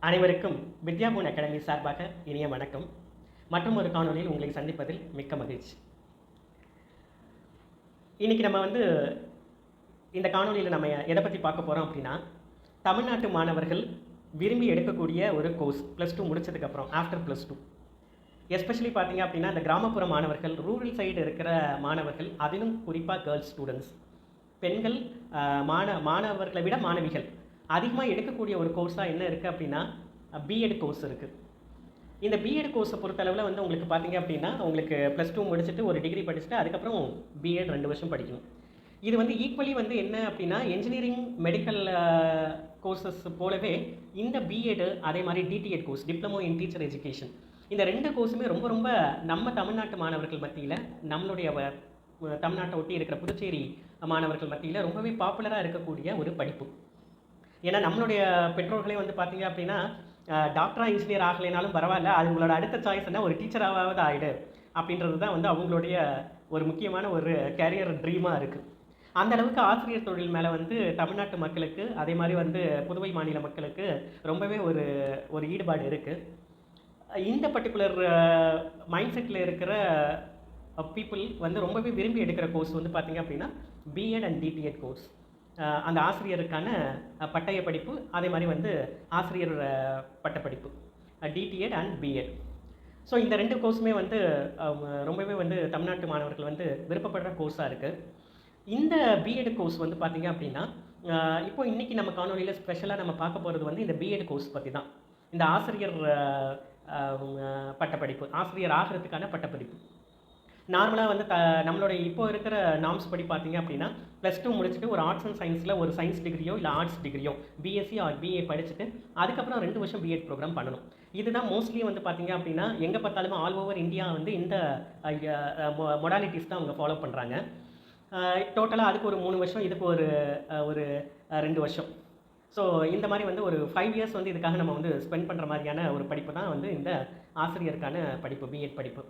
அனைவருக்கும் வித்யாபூன் அகாடமி சார்பாக இனிய வணக்கம். மற்றும் ஒரு காணொலியில் உங்களை சந்திப்பதில் மிக்க மகிழ்ச்சி. இன்றைக்கி நம்ம இந்த காணொலியில் நம்ம எதை பற்றி பார்க்க போகிறோம் அப்படின்னா, தமிழ்நாட்டு மாணவர்கள் விரும்பி எடுக்கக்கூடிய ஒரு கோர்ஸ் +2 முடிச்சதுக்கப்புறம் ஆஃப்டர் +2 எஸ்பெஷலி பார்த்தீங்க அப்படின்னா, இந்த கிராமப்புற மாணவர்கள், ரூரல் சைடு இருக்கிற மாணவர்கள், அதிலும் குறிப்பாக கேர்ள்ஸ் ஸ்டூடெண்ட்ஸ், பெண்கள் மாணவர்களை விட மாணவிகள் அதிகமாக எடுக்கக்கூடிய ஒரு கோர்ஸாக என்ன இருக்குது அப்படின்னா பிஎட் கோர்ஸ் இருக்குது. இந்த பிஎட் கோர்ஸை பொறுத்தளவில் உங்களுக்கு பார்த்தீங்க அப்படின்னா, உங்களுக்கு +2 முடிச்சுட்டு ஒரு டிகிரி படிச்சுட்டு அதுக்கப்புறம் பிஎட் 2 வருஷம் படிக்கணும். இது ஈக்குவலி என்ன அப்படின்னா, என்ஜினியரிங் மெடிக்கல் கோர்சஸ் போலவே இந்த பிஎட், அதே மாதிரி DTEd course, diploma in teacher education, இந்த 2 கோர்ஸுமே ரொம்ப ரொம்ப நம்ம தமிழ்நாட்டு மாணவர்கள் மத்தியில், நம்மளுடைய தமிழ்நாட்டை ஒட்டி இருக்கிற புதுச்சேரி மாணவர்கள் மத்தியில் ரொம்பவே பாப்புலராக இருக்கக்கூடிய ஒரு படிப்பு. ஏன்னா நம்மளுடைய பெற்றோர்களே பார்த்தீங்க அப்படின்னா, டாக்டராக இன்ஜினியர் ஆகலைனாலும் பரவாயில்ல, அது உங்களோட அடுத்த சாய்ஸ் என்ன, ஒரு டீச்சராவது ஆகிடு அப்படின்றது தான் அவங்களுடைய ஒரு முக்கியமான ஒரு கேரியர் ட்ரீமாக இருக்குது. அந்த அளவுக்கு ஆசிரியர் தொழில் மேலே தமிழ்நாட்டு மக்களுக்கு, அதே மாதிரி புதுவை மாநில மக்களுக்கு ரொம்பவே ஒரு ஈடுபாடு இருக்குது. இந்த பர்டிகுலர் மைண்ட் செட்டில் இருக்கிற பீப்புள் ரொம்பவே விரும்பி எடுக்கிற கோர்ஸ் பார்த்தீங்க அப்படின்னா பிஎட் அண்ட் டிடிஎட் கோர்ஸ். அந்த ஆசிரியருக்கான பட்டய படிப்பு, அதே மாதிரி ஆசிரியர் பட்டப்படிப்பு, டிடிஎட் அண்ட் பிஎட். ஸோ இந்த 2 கோர்ஸுமே ரொம்பவே தமிழ்நாட்டு மாணவர்கள் விருப்பப்படுற கோர்ஸாக இருக்குது. இந்த பிஎட் கோர்ஸ் பார்த்தீங்க அப்படின்னா, இப்போ இன்றைக்கி நம்ம காணொலியில் ஸ்பெஷலாக நம்ம பார்க்க போகிறது இந்த பிஎட் கோர்ஸ் பற்றி தான். இந்த ஆசிரியர் பட்டப்படிப்பு, ஆசிரியர் ஆகிறதுக்கான பட்டப்படிப்பு. நார்மலாக நம்மளோட இப்போ இருக்கிற நார்ம்ஸ் படி பார்த்தீங்க அப்படின்னா, +2 முடிச்சுட்டு ஒரு ஆர்ட்ஸ் அண்ட் சயின்ஸில் ஒரு சயின்ஸ் டிகிரியோ இல்லை ஆர்ட்ஸ் டிகிரியோ, பிஎஸ்சி ஆர் பிஏ படிச்சுட்டு அதுக்கப்புறம் 2 வருஷம் பிஎட் ப்ரோக்ராம் பண்ணணும். இதுதான் மோஸ்ட்லி பார்த்தீங்க அப்படின்னா, எங்கே பார்த்தாலுமே ஆல் ஓவர் இந்தியா இந்த மொடாலிட்டிஸ் தான் அவங்க ஃபாலோ பண்ணுறாங்க. டோட்டலாக அதுக்கு ஒரு 3 வருஷம், இதுக்கு ஒரு 2 வருஷம். ஸோ இந்த மாதிரி ஒரு 5 இயர்ஸ் இதுக்காக நம்ம ஸ்பெண்ட் பண்ணுற மாதிரியான ஒரு படிப்பு தான் இந்த ஆசிரியருக்கான படிப்பு, பிஎட் படிப்பு.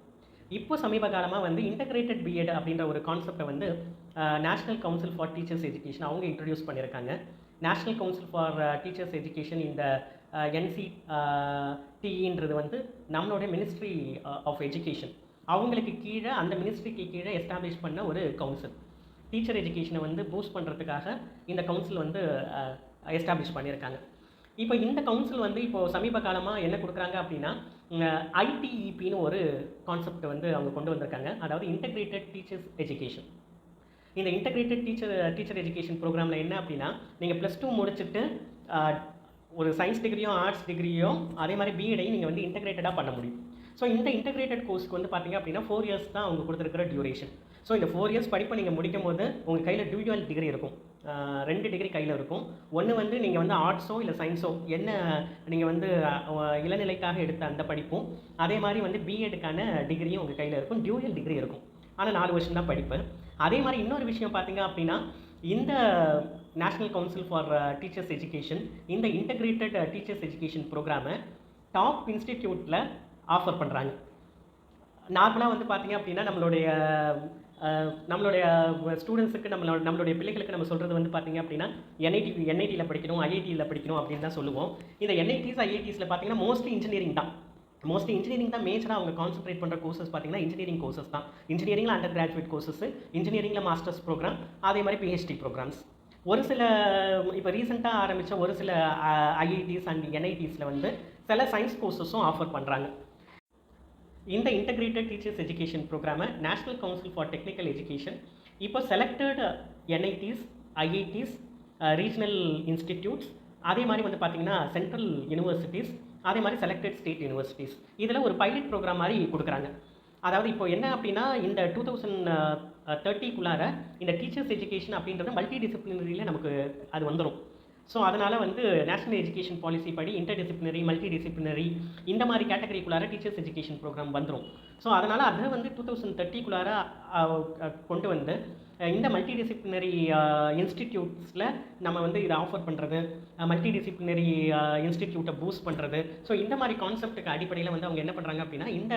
இப்போ சமீப காலமாக இன்டகிரேட்டட் பிஎட் அப்படின்ற ஒரு கான்செப்டை national council for teachers education அவங்க இன்ட்ரடியூஸ் பண்ணியிருக்காங்க. National council for teachers education, இந்த NCTEன்றது நம்மளுடைய மினிஸ்ட்ரி ஆஃப் எஜுகேஷன், அவங்களுக்கு கீழே, அந்த மினிஸ்ட்ரிக்கு கீழே எஸ்டாப்ளிஷ் பண்ண ஒரு கவுன்சில். டீச்சர் எஜுகேஷனை பூஸ்ட் பண்ணுறதுக்காக இந்த கவுன்சில் எஸ்டாப்ளிஷ் பண்ணியிருக்காங்க. இப்போ இந்த கவுன்சில் இப்போது சமீப காலமாக என்ன கொடுக்குறாங்க அப்படின்னா, ITEPன்னு ஒரு கான்செப்ட் அவங்க கொண்டு வந்திருக்காங்க. அதாவது இன்டகிரேட்டட் டீச்சர்ஸ் எஜுகேஷன். இந்த இன்டகிரேட்டட் டீச்சர் எஜுகேஷன் ப்ரோக்ராமில் என்ன அப்படின்னா, நீங்கள் +2 முடிச்சுட்டு ஒரு சயின்ஸ் டிகிரியோ ஆர்ட்ஸ் டிகிரியோ அதே மாதிரி பிஎடையும் நீங்கள் இன்டகிரேட்டடாக பண்ண முடியும். ஸோ இந்த இன்டகிரேட்டட் கோர்ஸ்க்கு பார்த்தீங்க அப்படின்னா 4 இயர்ஸ் தான் அவங்க கொடுத்துருக்கிற டியூரேஷன். ஸோ இந்த 4 இயர்ஸ் படிப்பை நீங்கள் முடிக்கும் போது உங்கள் கையில் டியூவல் டிகிரி இருக்கும். 2 டிகிரி கையில் இருக்கும். ஒன்று நீங்கள் ஆர்ட்ஸோ இல்லை சயின்ஸோ என்ன நீங்கள் இளநிலைக்காக எடுத்த அந்த படிப்பும், அதே மாதிரி பிஎடுக்கான டிகிரியும் உங்கள் கையில் இருக்கும். டியூவல் டிகிரி இருக்கும், ஆனால் 4 வருஷம் தான் படிப்பு. அதே மாதிரி இன்னொரு விஷயம் பார்த்தீங்க அப்படின்னா, இந்த national council for teachers education இந்த இன்டகிரேட்டட் டீச்சர்ஸ் எஜுகேஷன் ப்ரோக்ராமை டாப் இன்ஸ்டிடியூட்டில் ஆஃபர் பண்ணுறாங்க. நார்மலாக பார்த்தீங்க அப்படின்னா, நம்மளுடைய ஸ்டூடெண்ட்ஸுக்கு, நம்மளுடைய பிள்ளைகளுக்கு நம்ம சொல்கிறது பார்த்தீங்க அப்படின்னா, NITயில் படிக்கணும், IITயில் படிக்கணும் அப்படின்னு தான் சொல்லுவோம். இந்த NITs IITஸில் பார்த்தீங்கன்னா மோஸ்ட்லி இன்ஜினியரிங் தான் மேஜராக அவங்க கான்சன்ட்ரேட் பண்ணுற கோர்சஸ் பார்த்தீங்கன்னா இன்ஜினியரிங் கோர்சஸ் தான். இன்ஜினியரிங்கில் அண்டர் கிராஜுவேட் கோர்சஸ், இன்ஜினியரிங்கில் மாஸ்டர்ஸ் ப்ரோக்ராம், அதே மாதிரி PhD ப்ரோக்ராம்ஸ். ஒரு சில இப்போ ரீசெண்டாக ஆரம்பித்த ஒரு சில IITs அண்ட் NITஸில் சில சயின்ஸ் கோர்சஸும் ஆஃபர் பண்ணுறாங்க. இந்த இன்டகிரேட்டட் டீச்சர்ஸ் எஜுகேஷன் ப்ரோக்ராமை national council for technical education இப்போ selected NITs, IITs, regional institutes, அதே மாதிரி பார்த்தீங்கன்னா சென்ட்ரல் யூனிவர்சிட்டிஸ், அதே மாதிரி செலக்டட் ஸ்டேட் யூனிவர்சிட்டிஸ், இதில் ஒரு பைலட் ப்ரோக்ராம் மாதிரி கொடுக்குறாங்க. அதாவது இப்போ என்ன அப்படின்னா, இந்த 2030க்குள்ளார இந்த டீச்சர்ஸ் எஜுகேஷன் அப்படின்றது மல்டி டிசிப்ளினரியில் நமக்கு அது வந்துடும். ஸோ அதனால் நேஷ்னல் எஜுகேஷன் பாலிசி படி இன்டர்டிசிப்ளினரி, மல்டி டிசிப்ளினரி இந்த மாதிரி கேட்டகரிக்குள்ளார டீச்சர்ஸ் எஜுகேஷன் ப்ரோக்ராம் வந்துடும். ஸோ அதனால் அதை 2030க்குள்ளார கொண்டு இந்த மல்டி டிசிப்ளினரி இன்ஸ்டிடியூட்ஸில் நம்ம இதை ஆஃபர் பண்ணுறது, மல்டி டிசிப்ளினரி இன்ஸ்டிடியூட்டை பூஸ்ட் பண்ணுறது. ஸோ இந்த மாதிரி கான்செப்ட்டுக்கு அடிப்படையில் அவங்க என்ன பண்ணுறாங்க அப்படின்னா, இந்த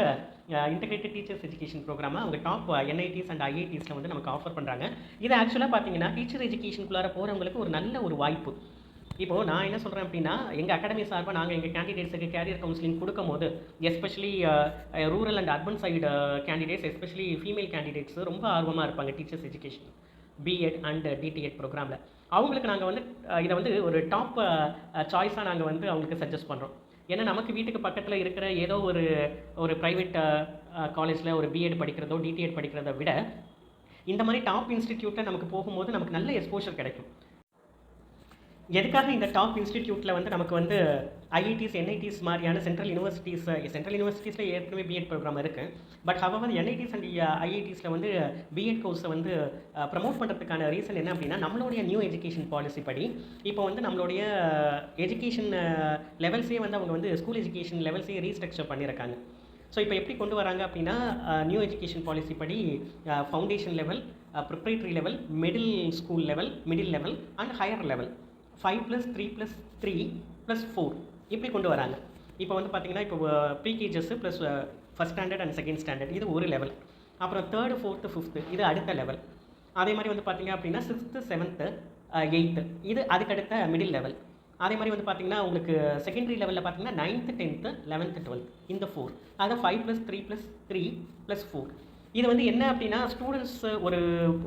இன்டகிரேட்டட் டீச்சர்ஸ் எஜுகேஷன் ப்ரோக்ராமை அவங்க டாப் NITs அண்ட் IITஸில் நமக்கு ஆஃபர் பண்ணுறாங்க. இது ஆக்சுவலாக பார்த்தீங்கன்னா டீச்சர் எஜுகேஷனுக்குள்ளார போகிறவங்களுக்கு ஒரு நல்ல ஒரு வாய்ப்பு. இப்போது நான் என்ன சொல்கிறேன் அப்படின்னா, எங்கள் அகாடமி சார்பாக நாங்கள் எங்கள் கேண்டிடேட்ஸுக்கு கேரியர் கவுன்சிலிங் கொடுக்கும்போது, especially rural and urban side candidates, especially female candidates ரொம்ப ஆர்வமாக இருப்பாங்க teachers education, BEd and DTEd ப்ரோக்ராமில். அவங்களுக்கு நாங்கள் வந்து இதை வந்து ஒரு டாப் சாய்ஸாக நாங்கள் வந்து அவங்களுக்கு சஜஸ்ட் பண்ணுறோம். ஏன்னா நமக்கு வீட்டுக்கு பக்கத்தில் இருக்கிற ஏதோ ஒரு ப்ரைவேட் காலேஜில் ஒரு பிஎட் படிக்கிறதோ டிடிஎட் படிக்கிறத விட இந்த மாதிரி டாப் இன்ஸ்டிடியூட்டில் நமக்கு போகும்போது நமக்கு நல்ல எக்ஸ்போஷர் கிடைக்கும். எதுக்காக இந்த டாப் இன்ஸ்டிடியூட்டில் வந்து நமக்கு வந்து ஐஐடிஸ் என்ஐடிஸ் மாதிரியான சென்ட்ரல் யூனிவர்சிட்டிஸில் ஏற்கனவே பிஎட் ப்ரோக்ராம் இருக்குது. பட் ஹவவர் என்ஐடிஸ் அண்ட் ஐஐடிஸில் வந்து பிஎட் கோர்ஸை வந்து ப்ரமோட் பண்ணுறதுக்கான ரீசன் என்ன அப்படின்னா, நம்மளுடைய நியூ எஜுகேஷன் பாலிசி படி இப்போ வந்து நம்மளுடைய எஜுகேஷன் லெவல்ஸே வந்து அவங்க வந்து ஸ்கூல் எஜுகேஷன் லெவல்ஸே ரீஸ்ட்ரக்சர் பண்ணியிருக்காங்க. ஸோ இப்போ எப்படி கொண்டு வராங்க அப்படின்னா, நியூ எஜுகேஷன் பாலிசி படி foundation level, preparatory level, middle level and higher level 5+3+3+4 இப்படி கொண்டு வராங்க. இப்போ வந்து பார்த்தீங்கன்னா, இப்போ pre KGs plus first standard and second standard இது ஒரு லெவல். அப்புறம் 3rd 4th 5th இது அடுத்த லெவல். அதே மாதிரி வந்து பார்த்தீங்க அப்படின்னா 6th 7th 8th இது அதுக்கடுத்த மிடில் லெவல். அதே மாதிரி வந்து பார்த்தீங்கன்னா உங்களுக்கு செகண்டரி லெவலில் பார்த்தீங்கன்னா 9th 10th 11th 12th இந்த 4. ஆக 5+3+3+4 இது வந்து என்ன அப்படின்னா, ஸ்டூடெண்ட்ஸ்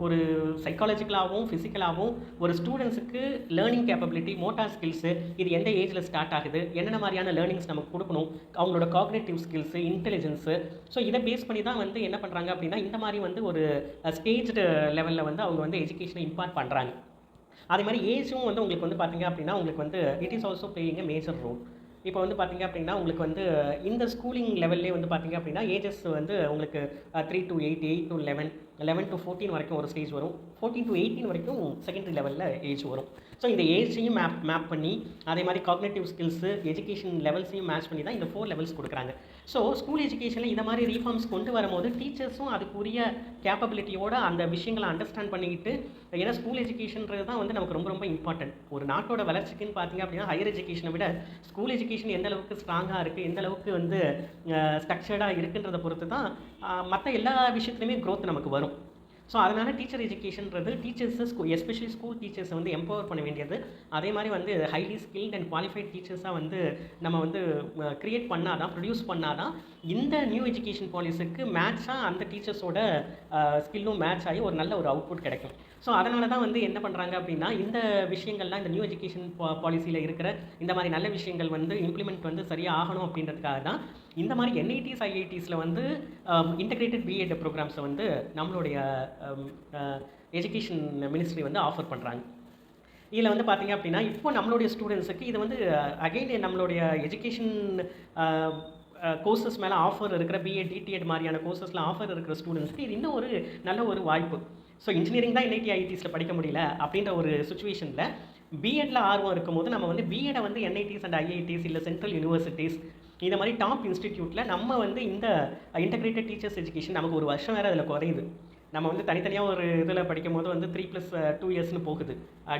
ஒரு சைக்காலஜிக்கலாகவும் ஃபிசிக்கலாகவும் ஒரு ஸ்டூடெண்ட்ஸுக்கு லேர்னிங் கேப்பபிலிட்டி, மோட்டார் ஸ்கில்ஸு இது எந்த ஏஜில் ஸ்டார்ட் ஆகுது, என்னென்ன மாதிரியான லேர்னிங்ஸ் நமக்கு கொடுக்கணும், அவங்களோட காக்னேட்டிவ் ஸ்கில்ஸு, இன்டெலிஜென்ஸு, ஸோ இதை பேஸ் பண்ணி தான் வந்து என்ன பண்ணுறாங்க அப்படின்னா, இந்த மாதிரி வந்து ஒரு ஸ்டேஜ்டு லெவலில் வந்து அவங்க வந்து எஜுகேஷனை இம்பார்ட் பண்ணுறாங்க. அதே மாதிரி ஏஜும் வந்து உங்களுக்கு வந்து பார்த்தீங்க அப்படின்னா, உங்களுக்கு வந்து it is also playing a major role. இப்போ வந்து பார்த்தீங்க அப்படின்னா, உங்களுக்கு வந்து இந்த ஸ்கூலிங் லெவல்லே வந்து பார்த்தீங்க அப்படின்னா ஏஜஸ் வந்து உங்களுக்கு 3 to 8, 8 to 11, 11 to 14 வரைக்கும் ஒரு ஸ்டேஜ் வரும், 14 to 18 வரைக்கும் செகண்டரி லெவலில் ஏஜ் வரும். ஸோ இந்த ஏஜையும் மேப் பண்ணி, அதே மாதிரி காக்னேட்டிவ் ஸ்கில்ஸு, எஜுகேஷன் லெவல்ஸையும் மேட்ச் பண்ணி தான் இந்த 4 லெவல்ஸ் கொடுக்குறாங்க. ஸோ ஸ்கூல் எஜுகேஷனில் இந்த மாதிரி ரீஃபார்ம்ஸ் கொண்டு வரும்போது டீச்சர்ஸும் அதுக்குரிய கேப்பபிலிட்டியோட அந்த விஷயங்களை அண்டர்ஸ்டாண்ட் பண்ணிக்கிட்டு, ஏன்னா ஸ்கூல் எஜுகேஷன்றது தான் வந்து நமக்கு ரொம்ப ரொம்ப இம்பார்ட்டன்ட். ஒரு நாட்டோட வளர்ச்சிக்குன்னு பார்த்தீங்க அப்படின்னா ஹையர் எஜுகேஷனை விட ஸ்கூல் எஜுகேஷன் எந்த அளவுக்கு ஸ்ட்ராங்காக இருக்குது, எந்த அளவுக்கு வந்து ஸ்ட்ரக்சர்டாக இருக்குன்றதை பொறுத்து தான் மற்ற எல்லா விஷயத்துலையுமே க்ரோத் நமக்கு வரும். ஸோ அதனால் டீச்சர் எஜுகேஷன்றது டீச்சர்ஸை எஸ்பெஷலி ஸ்கூல் டீச்சர்ஸை வந்து எம்பவர் பண்ண வேண்டியது. அதே மாதிரி வந்து ஹைலி ஸ்கில்ட் அண்ட் குவாலிஃபைட் டீச்சர்ஸாக வந்து நம்ம வந்து க்ரியேட் பண்ணாதான், ப்ரொடியூஸ் பண்ணாதான் இந்த நியூ எஜுகேஷன் பாலிசிக்கு மேட்சாக அந்த டீச்சர்ஸோட ஸ்கில்லும் மேட்ச் ஆகி ஒரு நல்ல ஒரு அவுட்புட் கிடைக்கும். ஸோ அதனால தான் வந்து என்ன பண்ணுறாங்க அப்படின்னா, இந்த விஷயங்கள்லாம் இந்த நியூ எஜுகேஷன் பாலிசியில் இருக்கிற இந்த மாதிரி நல்ல விஷயங்கள் வந்து இம்ப்ளிமெண்ட் வந்து சரியாக ஆகணும் அப்படின்றதுக்காக தான் இந்த மாதிரி என்ஐடிஸ் ஐஐடிஸில் வந்து இன்டகிரேட்டட் பிஎட் ப்ரோக்ராம்ஸை வந்து நம்மளுடைய எஜுகேஷன் மினிஸ்ட்ரி வந்து ஆஃபர் பண்ணுறாங்க. இதில் வந்து பார்த்தீங்க அப்படின்னா, இப்போ நம்மளுடைய ஸ்டூடெண்ட்ஸுக்கு இது வந்து அகெயின் நம்மளுடைய எஜுகேஷன் கோர்சஸ் மேலே ஆஃபர் இருக்கிற பிஎட் டிடிஎட் மாதிரியான கோர்சஸில் ஆஃபர் இருக்கிற ஸ்டூடெண்ட்ஸ்க்கு இது இன்னும் ஒரு நல்ல ஒரு வாய்ப்பு. ஸோ இன்ஜினியரிங் தான் என்ஐடி ஐஐடிஸில் படிக்க முடியல அப்படின்ற ஒரு சுச்சுவேஷனில் பிஎட்டில் ஆர்வம் இருக்கும்போது நம்ம வந்து பிஎடை வந்து என்ஐடிஸ் அண்ட் ஐஐடிஸ் இல்லை சென்ட்ரல் யூனிவர்சிட்டிஸ் இந்த மாதிரி டாப் இன்ஸ்டிடியூட்டில் நம்ம வந்து இந்த இன்டகிரேட்டட் டீச்சர்ஸ் எஜுகேஷன் நமக்கு ஒரு வருஷம் வேறு அதில் குறையுது. நம்ம வந்து தனித்தனியாக ஒரு இதில் படிக்கும் போது வந்து 3+2 இயர்ஸ்னு போகுது,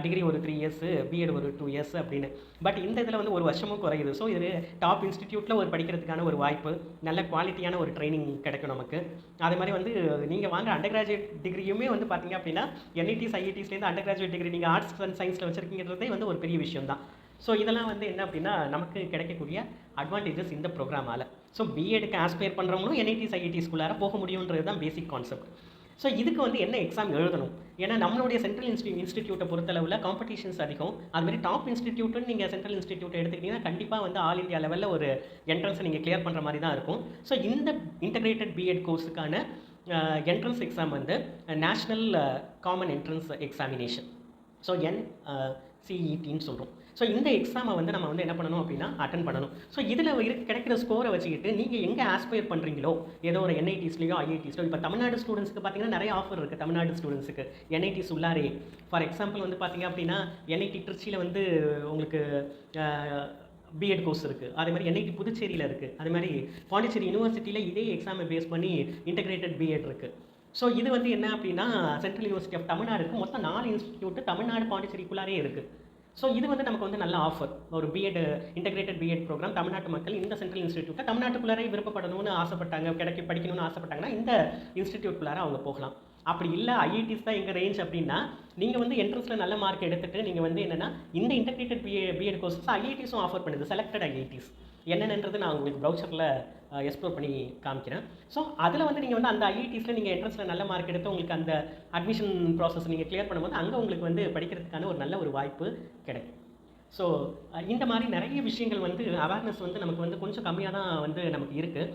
டிகிரி ஒரு 3 இயர்ஸ், பிஎட் ஒரு 2 இயர்ஸ் அப்படின்னு. பட் இந்த இதில் வந்து ஒரு வருஷமும் குறையுது. ஸோ இது டாப் இன்ஸ்டிடியூட்டில் ஒரு படிக்கிறதுக்கான ஒரு வாய்ப்பு, நல்ல குவாலிட்டியான ஒரு ட்ரைனிங் கிடைக்கும் நமக்கு. அதே மாதிரி வந்து நீங்கள் வாங்க அண்டர் கிராஜுவேட் டிகிரியுமே வந்து பார்த்தீங்க அப்படின்னா என்ஐடிஸ் ஐஐடிஸ்லேருந்து அண்டர் கிராஜுவேட் டிகிரி நீங்கள் ஆர்ட்ஸ் அண்ட் சயின்ஸில் வச்சுருக்கீங்கிறதே வந்து ஒரு பெரிய விஷயம் தான். ஸோ இதெல்லாம் வந்து என்ன அப்படின்னா நமக்கு கிடைக்கக்கூடிய அட்வான்டேஜஸ் இந்த ப்ரோக்ராமால். ஸோ பிஎடுக்கு ஆஸ்பயர் பண்ணுறவங்களும் என்ஐடிஸ் ஐஐடிஸ்குள்ளார போக முடியுன்றது தான் பேசிக் கான்செப்ட். ஸோ இதுக்கு வந்து என்ன எக்ஸாம் எழுதணும், ஏன்னா நம்மளுடைய சென்ட்ரல் இன்ஸ்டிடியூட்டை பொறுத்தளவில் காம்படிஷன்ஸ் அதிகம். அதுமாதிரி டாப் இன்ஸ்டிடியூட்டுன்னு நீங்கள் சென்ட்ரல் இன்ஸ்டிடியூட்டை எடுத்துக்கிட்டிங்கன்னா கண்டிப்பாக வந்து ஆல் இந்தியா லெவலில் ஒரு என்ட்ரன்ஸை நீங்கள் கிளியர் பண்ணுற மாதிரி தான் இருக்கும். ஸோ இந்த இன்டகிரேட்டட் பிஎட் கோர்ஸுக்கான என்ட்ரன்ஸ் எக்ஸாம் வந்து national common entrance examination, so NCETன்னு சொல்கிறோம். ஸோ இந்த எக்ஸாமை வந்து நம்ம வந்து என்ன பண்ணணும் அப்படின்னா அட்டன் பண்ணணும். ஸோ இதில் கிடைக்கிற ஸ்கோரை வச்சுக்கிட்டு நீங்கள் எங்கே ஆஸ்பயர் பண்ணுறீங்களோ, ஏதோ ஒரு என்ஐடிஸ்லையோ ஐஐடிஸ்லையோ, இப்போ தமிழ்நாடு ஸ்டூடெண்ட்ஸ்க்கு பார்த்தீங்கன்னா நிறைய ஆஃபர் இருக்குது. தமிழ்நாடு ஸ்டூடெண்ட்ஸுக்கு என்ஐடிஸ் உள்ளாரே ஃபார் எக்ஸாம்பிள் வந்து பார்த்தீங்க அப்படின்னா என்ஐடி திருச்சியில் வந்து உங்களுக்கு பிஎட் கோர்ஸ் இருக்குது. அதே மாதிரி என்ஐடி புதுச்சேரியில் இருக்குது. அதே மாதிரி பாண்டிச்சேரி யூனிவர்சிட்டியில் இதே எக்ஸாமை பேஸ் பண்ணி இன்டகிரேட்டட் பிஎட் இருக்குது. ஸோ இது வந்து என்ன அப்படின்னா சென்ட்ரல் யூனிவர்சிட்டி ஆஃப் தமிழ்நாடுக்கு மொத்தம் 4 இன்ஸ்டிடியூட்டு தமிழ்நாடு பாண்டிச்சேரிக்குள்ளாரே இருக்குது. ஸோ இது வந்து நமக்கு வந்து நல்ல ஆஃபர், ஒரு பிஎட் இன்டகிரேட்டட் பிஎட் ப்ரோக்ராம் தமிழ்நாட்டு மக்கள் இந்த சென்ட்ரல் இன்ஸ்டிடியூட்டை தமிழ்நாட்டுக்குள்ளாரே விருப்பப்படணும்னு ஆசைப்பட்டாங்க, படிக்கணும்னு ஆசைப்பட்டாங்கன்னா இந்த இன்ஸ்டிடியூட்குள்ளார அவங்க போகலாம். அப்படி இல்லை ஐஐடிஸ் தான் எங்கள் ரேஞ்ச் அப்படின்னா நீங்கள் வந்து என்ட்ரன்ஸில் நல்ல மார்க் எடுத்துகிட்டு நீங்கள் வந்து என்னென்னா இந்த இன்டெகிரேட்டட் பிஎட் கோர்சஸ் ஐஐடிஸும் ஆஃபர் பண்ணுது, செலக்டட் ஐஐடிஸ் என்னென்னன்றது நான் உங்களுக்கு ப்ரௌச்சரில் எக்ஸ்ப்ளோர் பண்ணி காமிக்கிறேன். ஸோ அதில் வந்து நீங்கள் வந்து அந்த ஐஐடிஸில் நீங்கள் என்ட்ரன்ஸில் நல்ல மார்க் எடுத்து உங்களுக்கு அந்த அட்மிஷன் ப்ராசஸ் நீங்கள் கிளியர் பண்ணும்போது அங்கே உங்களுக்கு வந்து படிக்கிறதுக்கான ஒரு நல்ல ஒரு வாய்ப்பு கிடைக்கும். ஸோ இந்த மாதிரி நிறைய விஷயங்கள் வந்து அவேர்னஸ் வந்து நமக்கு வந்து கொஞ்சம் கம்மியாக தான் வந்து நமக்கு இருக்குது.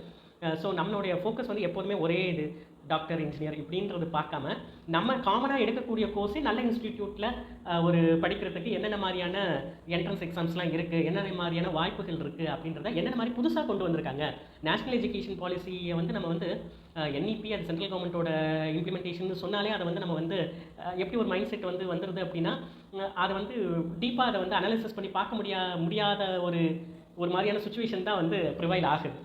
ஸோ நம்மளுடைய ஃபோக்கஸ் வந்து எப்போதுமே ஒரே இது டாக்டர், இன்ஜினியர் இப்படின்றது பார்க்காம நம்ம காமனாக எடுக்கக்கூடிய கோர்ஸே நல்ல இன்ஸ்டிடியூட்டில் ஒரு படிக்கிறதுக்கு என்னென்ன மாதிரியான என்ட்ரன்ஸ் எக்ஸாம்ஸ்லாம் இருக்குது, என்னென்ன மாதிரியான வாய்ப்புகள் இருக்குது அப்படின்றத என்னென்ன மாதிரி புதுசாக கொண்டு வந்திருக்காங்க. நேஷ்னல் எஜுகேஷன் பாலிசியை வந்து நம்ம வந்து என்இபி அது சென்ட்ரல் கவர்மெண்ட்டோட இம்ப்ளிமெண்டேஷன் சொன்னாலே அதை வந்து நம்ம வந்து எப்படி ஒரு மைண்ட் செட் வந்து வந்துடுது அப்படின்னா அதை வந்து டீப்பாக அதை வந்து அனாலிசிஸ் பண்ணி பார்க்க முடியாத ஒரு மாதிரியான சுச்சுவேஷன் தான் வந்து ப்ரிவைல் ஆகுது.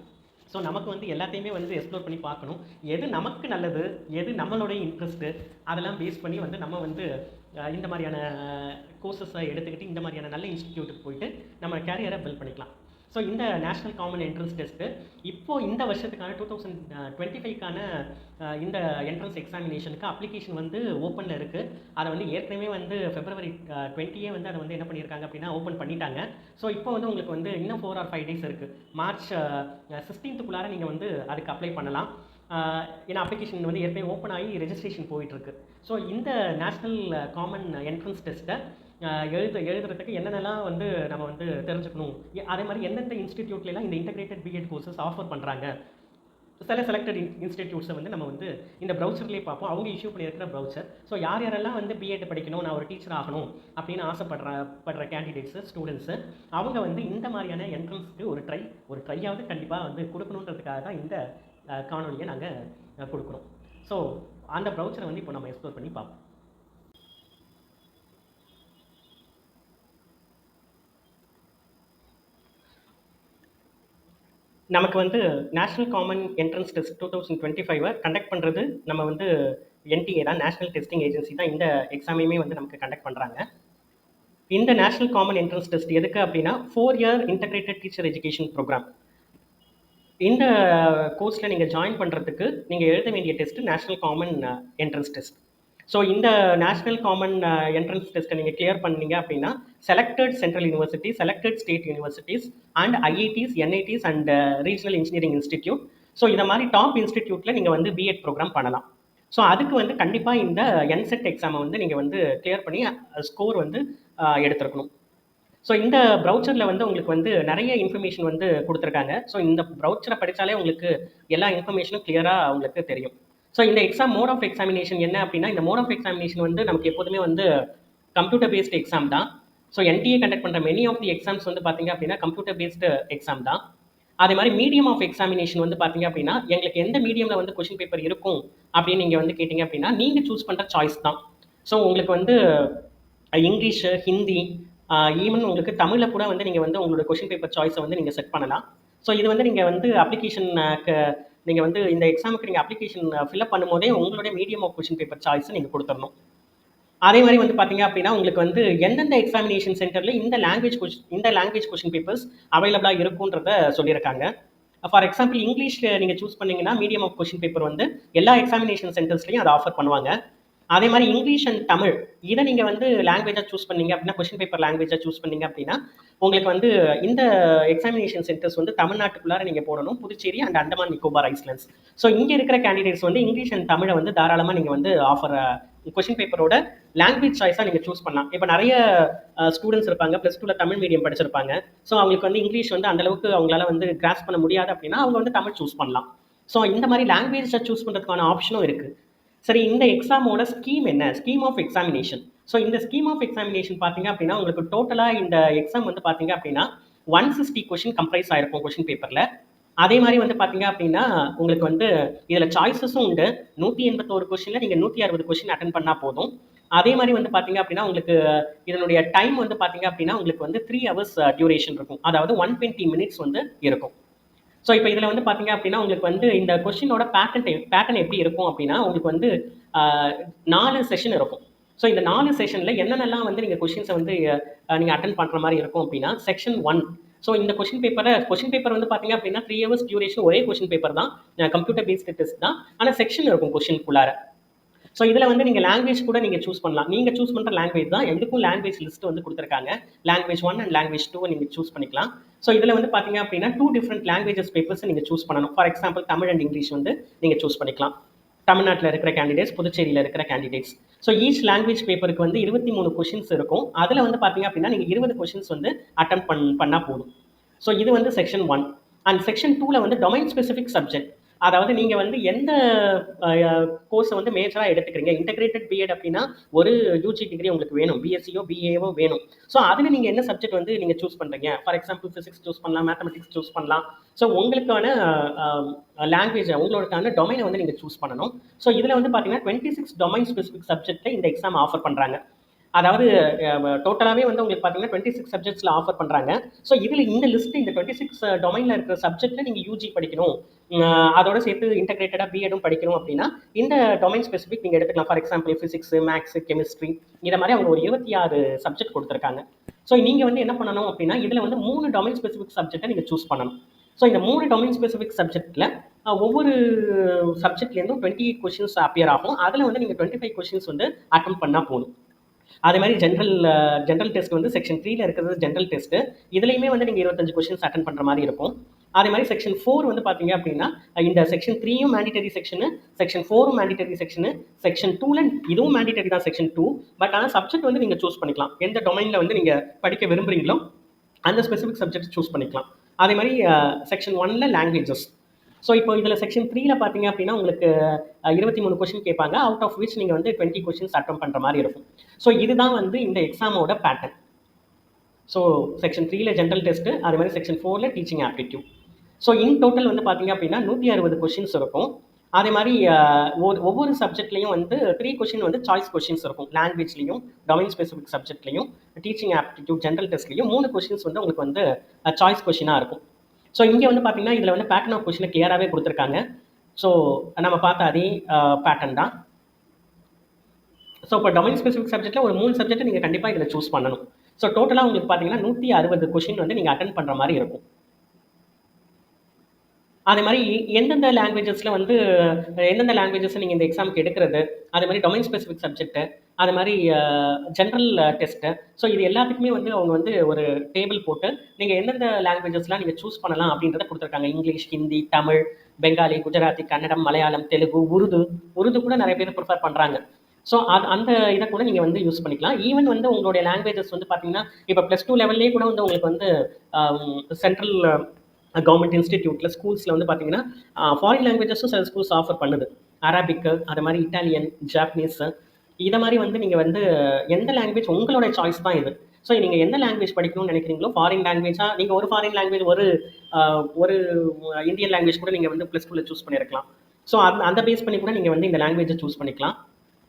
ஸோ நமக்கு வந்து எல்லாத்தையுமே வந்து எக்ஸ்ப்ளோர் பண்ணி பார்க்கணும், எது நமக்கு நல்லது, எது நம்மளுடைய இன்ட்ரெஸ்ட்டு, அதெல்லாம் பேஸ் பண்ணி வந்து நம்ம வந்து இந்த மாதிரியான கோர்சஸை எடுத்துக்கிட்டு இந்த மாதிரியான நல்ல இன்ஸ்டிடியூட்டுக்கு போயிட்டு நம்ம கேரியரை பில்ட் பண்ணிக்கலாம். ஸோ இந்த நேஷ்னல் காமன் என்ட்ரன்ஸ் டெஸ்ட்டு இப்போது இந்த வருஷத்துக்கான 2025க்கான இந்த என்ட்ரன்ஸ் எக்ஸாமினேஷனுக்கு அப்ளிகேஷன் வந்து ஓப்பனில் இருக்குது. அதை வந்து ஏற்கனவே வந்து February 20 வந்து அதை வந்து என்ன பண்ணியிருக்காங்க அப்படின்னா ஓப்பன் பண்ணிட்டாங்க. ஸோ இப்போ வந்து உங்களுக்கு வந்து இன்னும் 4 or 5 days இருக்குது. March 16க்குள்ளார நீங்கள் வந்து அதுக்கு அப்ளை பண்ணலாம். ஏன்னா அப்ளிகேஷன் வந்து ஏற்கனவே ஓப்பன் ஆகி ரெஜிஸ்ட்ரேஷன் போயிட்டுருக்கு. ஸோ இந்த நேஷ்னல் காமன் என்ட்ரன்ஸ் டெஸ்ட்டை எழுதுறதுக்கு என்னென்னலாம் வந்து நம்ம வந்து தெரிஞ்சுக்கணும், அதே மாதிரி எந்தெந்த இன்ஸ்டிடியூட்லாம் இந்த இன்டெகிரேட்டட் பிஎட் கோர்சஸ் ஆஃபர் பண்ணுறாங்க, சில செலக்டட் இன்ஸ்டிடியூட்ஸை வந்து நம்ம வந்து இந்த ப்ரௌச்சர்லேயே பார்ப்போம். அவங்க இஷ்யூ பண்ணியிருக்கிற ப்ரௌச்சர். ஸோ யாரெல்லாம் வந்து பிஎட் படிக்கணும், நான் ஒரு டீச்சர் ஆகணும் அப்படின்னு ஆசைப்படுற கேண்டிடேட்ஸு, ஸ்டூடெண்ட்ஸு, அவங்க வந்து இந்த மாதிரியான என்ட்ரன்ஸ்க்கு ஒரு ட்ரையாவது கண்டிப்பாக வந்து கொடுக்கணுன்றதுக்காக தான் இந்த காணொலியை நாங்கள் கொடுக்குறோம். ஸோ அந்த ப்ரௌச்சரை வந்து இப்போ நம்ம எக்ஸ்ப்ளோர் பண்ணி பார்ப்போம். நமக்கு வந்து national common entrance test 2025 conduct பண்ணுறது நம்ம வந்து என்டிஏ தான், நேஷ்னல் டெஸ்டிங் ஏஜென்சி தான் இந்த எக்ஸாமையுமே வந்து நமக்கு கண்டக்ட் பண்ணுறாங்க. இந்த நேஷ்னல் காமன் என்ட்ரன்ஸ் டெஸ்ட் எதுக்கு அப்படின்னா 4-year integrated teacher education programme. இந்த கோர்ஸில் நீங்கள் ஜாயின் பண்ணுறதுக்கு நீங்கள் எழுத வேண்டிய test national common entrance test. So இந்த நேஷ்னல் காமன் என்ட்ரன்ஸ் டெஸ்ட்டை நீங்கள் கிளியர் பண்ணீங்க அப்படின்னா selected central university, selected state universities and IITs, NITs and regional engineering institute. So இந்த மாதிரி டாப் இன்ஸ்டிடியூட்டில் நீங்கள் வந்து பிஎட் ப்ரோக்ராம் பண்ணலாம். ஸோ அதுக்கு வந்து கண்டிப்பாக இந்த என்செட் எக்ஸாமை வந்து நீங்கள் வந்து கிளியர் பண்ணி ஸ்கோர் வந்து எடுத்துருக்கணும். ஸோ இந்த ப்ரௌச்சரில் வந்து உங்களுக்கு வந்து நிறைய இன்ஃபர்மேஷன் வந்து கொடுத்துருக்காங்க. ஸோ இந்த ப்ரௌச்சரை படித்தாலே உங்களுக்கு எல்லா இன்ஃபர்மேஷனும் கிளியராக உங்களுக்கு தெரியும். ஸோ இந்த எக்ஸாம் மோட் ஆஃப் எக்ஸாமினேஷன் என்ன அப்படின்னா, இந்த மோட் ஆஃப் எக்ஸாமினேஷன் வந்து நமக்கு எப்போதுமே வந்து கம்ப்யூட்டர் பேஸ்டு எக்ஸாம் தான். ஸோ என்டிஏ கண்டக்ட் பண்ணுற மெனி ஆஃப் தி எக்ஸாம்ஸ் வந்து பார்த்தீங்க அப்படின்னா கம்ப்யூட்டர் பேஸ்டு எக்ஸாம் தான். அதே மாதிரி மீடியம் ஆஃப் எக்ஸாமினேஷன் வந்து பார்த்தீங்க அப்படின்னா எங்களுக்கு எந்த மீடியமில் வந்து கொஷின் பேப்பர் இருக்கும் அப்படின்னு நீங்கள் வந்து கேட்டிங்க அப்படின்னா நீங்கள் சூஸ் பண்ணுற சாய்ஸ் தான். ஸோ உங்களுக்கு வந்து இங்கிலீஷு, ஹிந்தி, ஈவன் உங்களுக்கு தமிழில் கூட வந்து நீங்கள் வந்து உங்களோட கொஷின் பேப்பர் சாய்ஸை வந்து நீங்கள் செட் பண்ணலாம். ஸோ இது வந்து நீங்கள் வந்து அப்ளிகேஷனுக்கு நீங்கள் வந்து இந்த எக்ஸாமுக்கு நீங்கள் அப்ளிகேஷன் ஃபில்அப் பண்ணும்போதே உங்களுடைய மீடியம் ஆஃப் கொஷின் பேப்பர் சாய்ஸை நீங்கள் கொடுத்துடணும். அதே மாதிரி வந்து பார்த்தீங்க அப்படின்னா உங்களுக்கு வந்து எந்தெந்த எக்ஸாமினேஷன் சென்டரில் இந்த லாங்குவேஜ் கொஷின் பேப்பர்ஸ் அவைலபிளாக இருக்குன்றத சொல்லியிருக்காங்க. ஃபார் எக்ஸாம்பிள் இங்கிலீஷ் நீங்கள் சூஸ் பண்ணிங்கன்னா மீடியம் ஆஃப் கொஷின் பேப்பர் வந்து எல்லா எக்ஸாமினேஷன் சென்டர்ஸ்லையும் அதை ஆஃபர் பண்ணுவாங்க. அதே மாதிரி இங்கிலீஷ் அண்ட் தமிழ் இதை நீங்கள் வந்து லாங்குவேஜாக சூஸ் பண்ணீங்க அப்படின்னா, கொஷின் பேப்பர் லாங்குவேஜாக சூஸ் பண்ணீங்க அப்படின்னா உங்களுக்கு வந்து இந்த எக்ஸாமினேஷன் சென்டர்ஸ் வந்து தமிழ்நாட்டுக்குள்ளார நீங்கள் போடணும், புதுச்சேரி அண்ட் அந்தமான் நிக்கோபார் ஐஸ்லாண்ட்ஸ். ஸோ இங்கே இருக்கிற கேண்டிடேட்ஸ் வந்து இங்கிலீஷ் அண்ட் தமிழை வந்து தாராளமாக நீங்கள் வந்து ஆஃபர் கொஷின் பேப்பரோட லாங்குவேஜ் சாய்ஸாக நீங்கள் சூஸ் பண்ணலாம். இப்போ நிறைய ஸ்டூடெண்ட்ஸ் இருப்பாங்க +2 தமிழ் மீடியம் படிச்சிருப்பாங்க. ஸோ அவங்களுக்கு வந்து இங்கிலீஷ் வந்து அந்தளவுக்கு அவங்களால வந்து கிராஸ் பண்ண முடியாது அப்படின்னா அவங்க வந்து தமிழ் சூஸ் பண்ணலாம். ஸோ இந்த மாதிரி லாங்குவேஜை சூஸ் பண்ணுறதுக்கான ஆப்ஷனும் இருக்குது. சரி, இந்த எக்ஸாமோட ஸ்கீம் என்ன? Scheme of examination. ஸோ இந்த ஸ்கீம் ஆஃப் எக்ஸாமினேஷன் பார்த்தீங்க அப்படின்னா உங்களுக்கு டோட்டலாக இந்த எக்ஸாம் வந்து பார்த்தீங்க அப்படின்னா 160 கொஷின் கம்ப்ரைஸ் ஆயிருக்கும் கொஷின் பேப்பரில். அதே மாதிரி வந்து பார்த்தீங்க அப்படின்னா உங்களுக்கு வந்து இதில் சாய்ஸஸும் உண்டு. 181 கொஷினில் நீங்கள் 160 கொஷின் அட்டன் பண்ணால் போதும். அதே மாதிரி வந்து பார்த்தீங்க அப்படின்னா உங்களுக்கு இதனுடைய டைம் வந்து பார்த்தீங்க அப்படின்னா உங்களுக்கு வந்து 3 hours டியூரேஷன் இருக்கும். அதாவது 120 minutes வந்து இருக்கும். ஸோ இப்போ இதில் வந்து பார்த்தீங்க அப்படின்னா உங்களுக்கு வந்து இந்த கொஷினோட பேட்டர்ன் எப்படி இருக்கும் அப்படின்னா உங்களுக்கு வந்து 4 செஷன் இருக்கும். ஸோ இந்த 4 செஷனில் என்னென்னலாம் வந்து நீங்கள் கொஷின்ஸை வந்து நீங்கள் அட்டன் பண்ணுற மாதிரி இருக்கும் அப்படின்னா, செக்ஷன் 1. ஸோ இந்த கொஷின் பேப்பர் வந்து பார்த்தீங்க அப்படின்னா 3 hours டியூரேஷன், ஒரே கொஷின் பேப்பர் தான், கம்ப்யூட்டர் பேஸ்டு டெஸ்ட் தான். ஆனால் செக்ஷன் இருக்கும் கொஷினுக்குள்ளார. ஸோ இதில் வந்து நீங்கள் லாங்குவேஜ் கூட நீங்கள் சூஸ் பண்ணலாம். நீங்கள் சூஸ் பண்ணுற லாங்குவேஜ் தான். எதுக்கும் லாங்குவேஜ் லிஸ்ட் வந்து கொடுத்துருக்காங்க. லாங்குவேஜ் 1 அண்ட் லாங்குவேஜ் 2 நீங்கள் சூஸ் பண்ணிக்கலாம். ஸோ இதில் வந்து பார்த்தீங்க அப்படின்னா 2 டிஃப்ரெண்ட் லாங்குவேஜஸ் பேப்பர்ஸ் நீங்கள் சூஸ் பண்ணணும். For example Tamil and English வந்து நீங்கள் சூஸ் பண்ணிக்கலாம். தமிழ்நாட்டில் இருக்கிற கேண்டிடேட்ஸ், புதுச்சேரியில் இருக்கிற கேண்டிடேட்ஸ். ஸோ ஈச் லாங்குவேஜ் பேப்பருக்கு வந்து 23 கொஷின்ஸ் இருக்கும். அதில் வந்து பார்த்தீங்க அப்படின்னா நீங்கள் 20 கொஷின்ஸ் வந்து அட்டம் பண்ணால் போதும். ஸோ இது வந்து செக்ஷன் 1. அண்ட் செக்ஷன் 2ல வந்து டொமைன் ஸ்பெசிஃபிக் சப்ஜெக்ட். அதாவது நீங்கள் வந்து எந்த கோர்ஸை வந்து மேஜராக எடுத்துக்கிறீங்க. இன்டெகிரேட்டட் பிஎட் அப்படின்னா ஒரு யூஜி டிகிரி உங்களுக்கு வேணும், பிஎஸ்சியோ பிஏவோ வேணும். ஸோ அதில் நீங்கள் என்ன சப்ஜெக்ட் வந்து நீங்கள் சூஸ் பண்ணுறீங்க. ஃபார் எக்ஸாம்பிள் ஃபிசிக்ஸ் சூஸ் பண்ணலாம், மேத்தமெட்டிக்ஸ் சூஸ் பண்ணலாம். ஸோ உங்களுக்கான லாங்குவேஜை, உங்களுக்கான டொமைனை வந்து நீங்கள் சூஸ் பண்ணணும். ஸோ இதில் வந்து பார்த்தீங்கன்னா 26 டொமைன் ஸ்பெசிஃபிக் சப்ஜெக்ட்டை இந்த எக்ஸாம் ஆஃபர் பண்ணுறாங்க. அதாவது டோட்டலாகவே வந்து உங்களுக்கு பார்த்தீங்கன்னா 26 சப்ஜெக்ட்ஸில் ஆஃபர் பண்ணுறாங்க. ஸோ இதில் இந்த லிஸ்ட், இந்த 26 டொமைனில் இருக்கிற சப்ஜெக்ட்டில் நீங்கள் யூஜி படிக்கணும், அதோட சேர்த்து இன்டெகிரேட்டடாக பிஎடும் படிக்கணும் அப்படின்னா இந்த டொமைன் ஸ்பெசிஃபிக் நீங்கள் எடுத்துக்கலாம். For example physics, maths, chemistry, இதை மாதிரி அவங்க ஒரு 26 சப்ஜெக்ட் கொடுத்துருக்காங்க. ஸோ நீங்கள் வந்து என்ன பண்ணணும் அப்படின்னா இதில் வந்து 3 டொமைன் ஸ்பெசிஃபிக் சப்ஜெக்டை நீங்கள் சூஸ் பண்ணணும். ஸோ இந்த 3 டொமைன் ஸ்பெசிஃபிக் சப்ஜெக்ட்டில் ஒவ்வொரு சப்ஜெக்ட்லேருந்தும் 28 கொஷின்ஸ் அப்பியர் ஆகும். அதில் வந்து நீங்கள் 25 கொஷின்ஸ் வந்து அட்டம் பண்ணால் போதும். அதே மாதிரி ஜென்ரல் டெஸ்ட் வந்து செக்ஷன் 3ல இருக்கிறது ஜென்ரல் டெஸ்ட்டு. இதுலையுமே வந்து நீங்கள் 25 கொஷின்ஸ் அட்டன் பண்ணுற மாதிரி இருக்கும். அதே மாதிரி செக்ஷன் 4 வந்து பார்த்தீங்க அப்படின்னா இந்த செக்ஷன் 3யும் மேண்டிட்டரி செக்ஷனு, செக்ஷன் 4ம் மேண்டிட்டரி செக்ஷனு, செக்ஷன் 2ல இதுவும் மேண்டிட்டரி தான் செக்ஷன் 2. பட் ஆனால் சப்ஜெக்ட் வந்து நீங்கள் சூஸ் பண்ணிக்கலாம். எந்த டொமைனில் வந்து நீங்கள் படிக்க விரும்புகிறீங்களோ அந்த ஸ்பெசிஃபிக் சப்ஜெக்ட் சூஸ் பண்ணிக்கலாம். அதே மாதிரி செக்ஷன் 1ல லாங்குவேஜஸ். ஸோ இப்போ இதில் செக்ஷன் 3ல பார்த்தீங்க அப்படின்னா உங்களுக்கு 23 கொஷின் கேட்பாங்க. அவுட் ஆஃப் விச் நீங்கள் வந்து 20 கொஷின்ஸ் அட்டம் பண்ணுற மாதிரி இருக்கும். ஸோ இதுதான் வந்து இந்த எக்ஸாமோட பேட்டர்ன். ஸோ செக்ஷன் 3ல ஜென்ரல் டெஸ்ட்டு, அதே மாதிரி செக்ஷன் 4ல teaching aptitude. So in total வந்து பார்த்தீங்க அப்படின்னா 160 கொஷின்ஸ் இருக்கும். அதே மாதிரி ஒவ்வொரு சப்ஜெக்ட்லையும் வந்து 3 கொஷின் வந்து சாய்ஸ் கொஷின்ஸ் இருக்கும். லாங்குவேஜ்லையும், டொமைன் ஸ்பெசிஃபிக் சப்ஜெக்ட்லையும், டீச்சிங் ஆப்டிடியூட், ஜென்ரல் டெஸ்ட்லையும் 3 கொஷின்ஸ் வந்து உங்களுக்கு வந்து சாய்ஸ் கொஷினாக இருக்கும். ஸோ இங்கே வந்து பார்த்தீங்கன்னா இதில் வந்து பேட்டர்ன் ஆஃப் கொஷினை கிளியராகவே கொடுத்துருக்காங்க. ஸோ நம்ம பார்த்த அதே பேட்டர்ன் தான். ஸோ இப்போ டொமைன் ஸ்பெசிஃபிக் சப்ஜெக்ட்டில் ஒரு 3 சப்ஜெக்ட்டை நீங்கள் கண்டிப்பாக இதில் சூஸ் பண்ணணும். ஸோ டோட்டலாக உங்களுக்கு பார்த்தீங்கன்னா 160 கொஷின் வந்து நீங்கள் அட்டன் பண்ணுற மாதிரி இருக்கும். அதே மாதிரி எந்தெந்த லாங்குவேஜஸில் வந்து எந்தெந்த லாங்குவேஜஸை நீங்கள் இந்த எக்ஸாமுக்கு எடுக்கிறது, அதே மாதிரி டொமைன் ஸ்பெசிஃபிக் சப்ஜெக்ட்டு, அது மாதிரி ஜென்ரல் டெஸ்ட்டு. ஸோ இது எல்லாத்துக்குமே வந்து அவங்க வந்து ஒரு டேபிள் போட்டு நீங்கள் எந்தெந்த லாங்குவேஜஸ்லாம் நீங்கள் சூஸ் பண்ணலாம் அப்படின்றத கொடுத்துருக்காங்க. இங்கிலீஷ், ஹிந்தி, தமிழ், பெங்காலி, குஜராத்தி, கன்னடம், மலையாளம், தெலுங்கு, உருது கூட நிறைய பேர் ப்ரிஃபர் பண்ணுறாங்க. ஸோ அந்த இதை கூட நீங்கள் வந்து யூஸ் பண்ணிக்கலாம். ஈவன் வந்து உங்களுடைய லாங்குவேஜஸ் வந்து பார்த்தீங்கன்னா இப்போ +2 லெவல்லே கூட வந்து உங்களுக்கு வந்து சென்ட்ரல் கவர்மெண்ட் இன்ஸ்டிடியூட்டில் ஸ்கூல்ஸில் வந்து பார்த்தீங்கன்னா ஃபாரின் லாங்குவேஜஸும் சில ஸ்கூல்ஸ் ஆஃபர் பண்ணுது. அரபிக்கு, அது மாதிரி இட்டாலியன், ஜாப்பனீஸு, இதை மாதிரி வந்து நீங்கள் வந்து எந்த லாங்குவேஜ் உங்களோட சாய்ஸ் தான் இது. ஸோ நீங்கள் எந்த லாங்குவேஜ் படிக்கணும்னு நினைக்கிறீங்களோ, ஃபாரின் லாங்குவேஜாக நீங்கள் ஒரு ஃபாரின் லாங்குவேஜ் ஒரு இந்தியன் லாங்குவேஜ் கூட நீங்கள் வந்து +2ல சூஸ் பண்ணியிருக்கலாம். ஸோ அந்த பேஸ் பண்ணி கூட நீங்கள் வந்து இந்த லாங்குவேஜை சூஸ் பண்ணிக்கலாம்.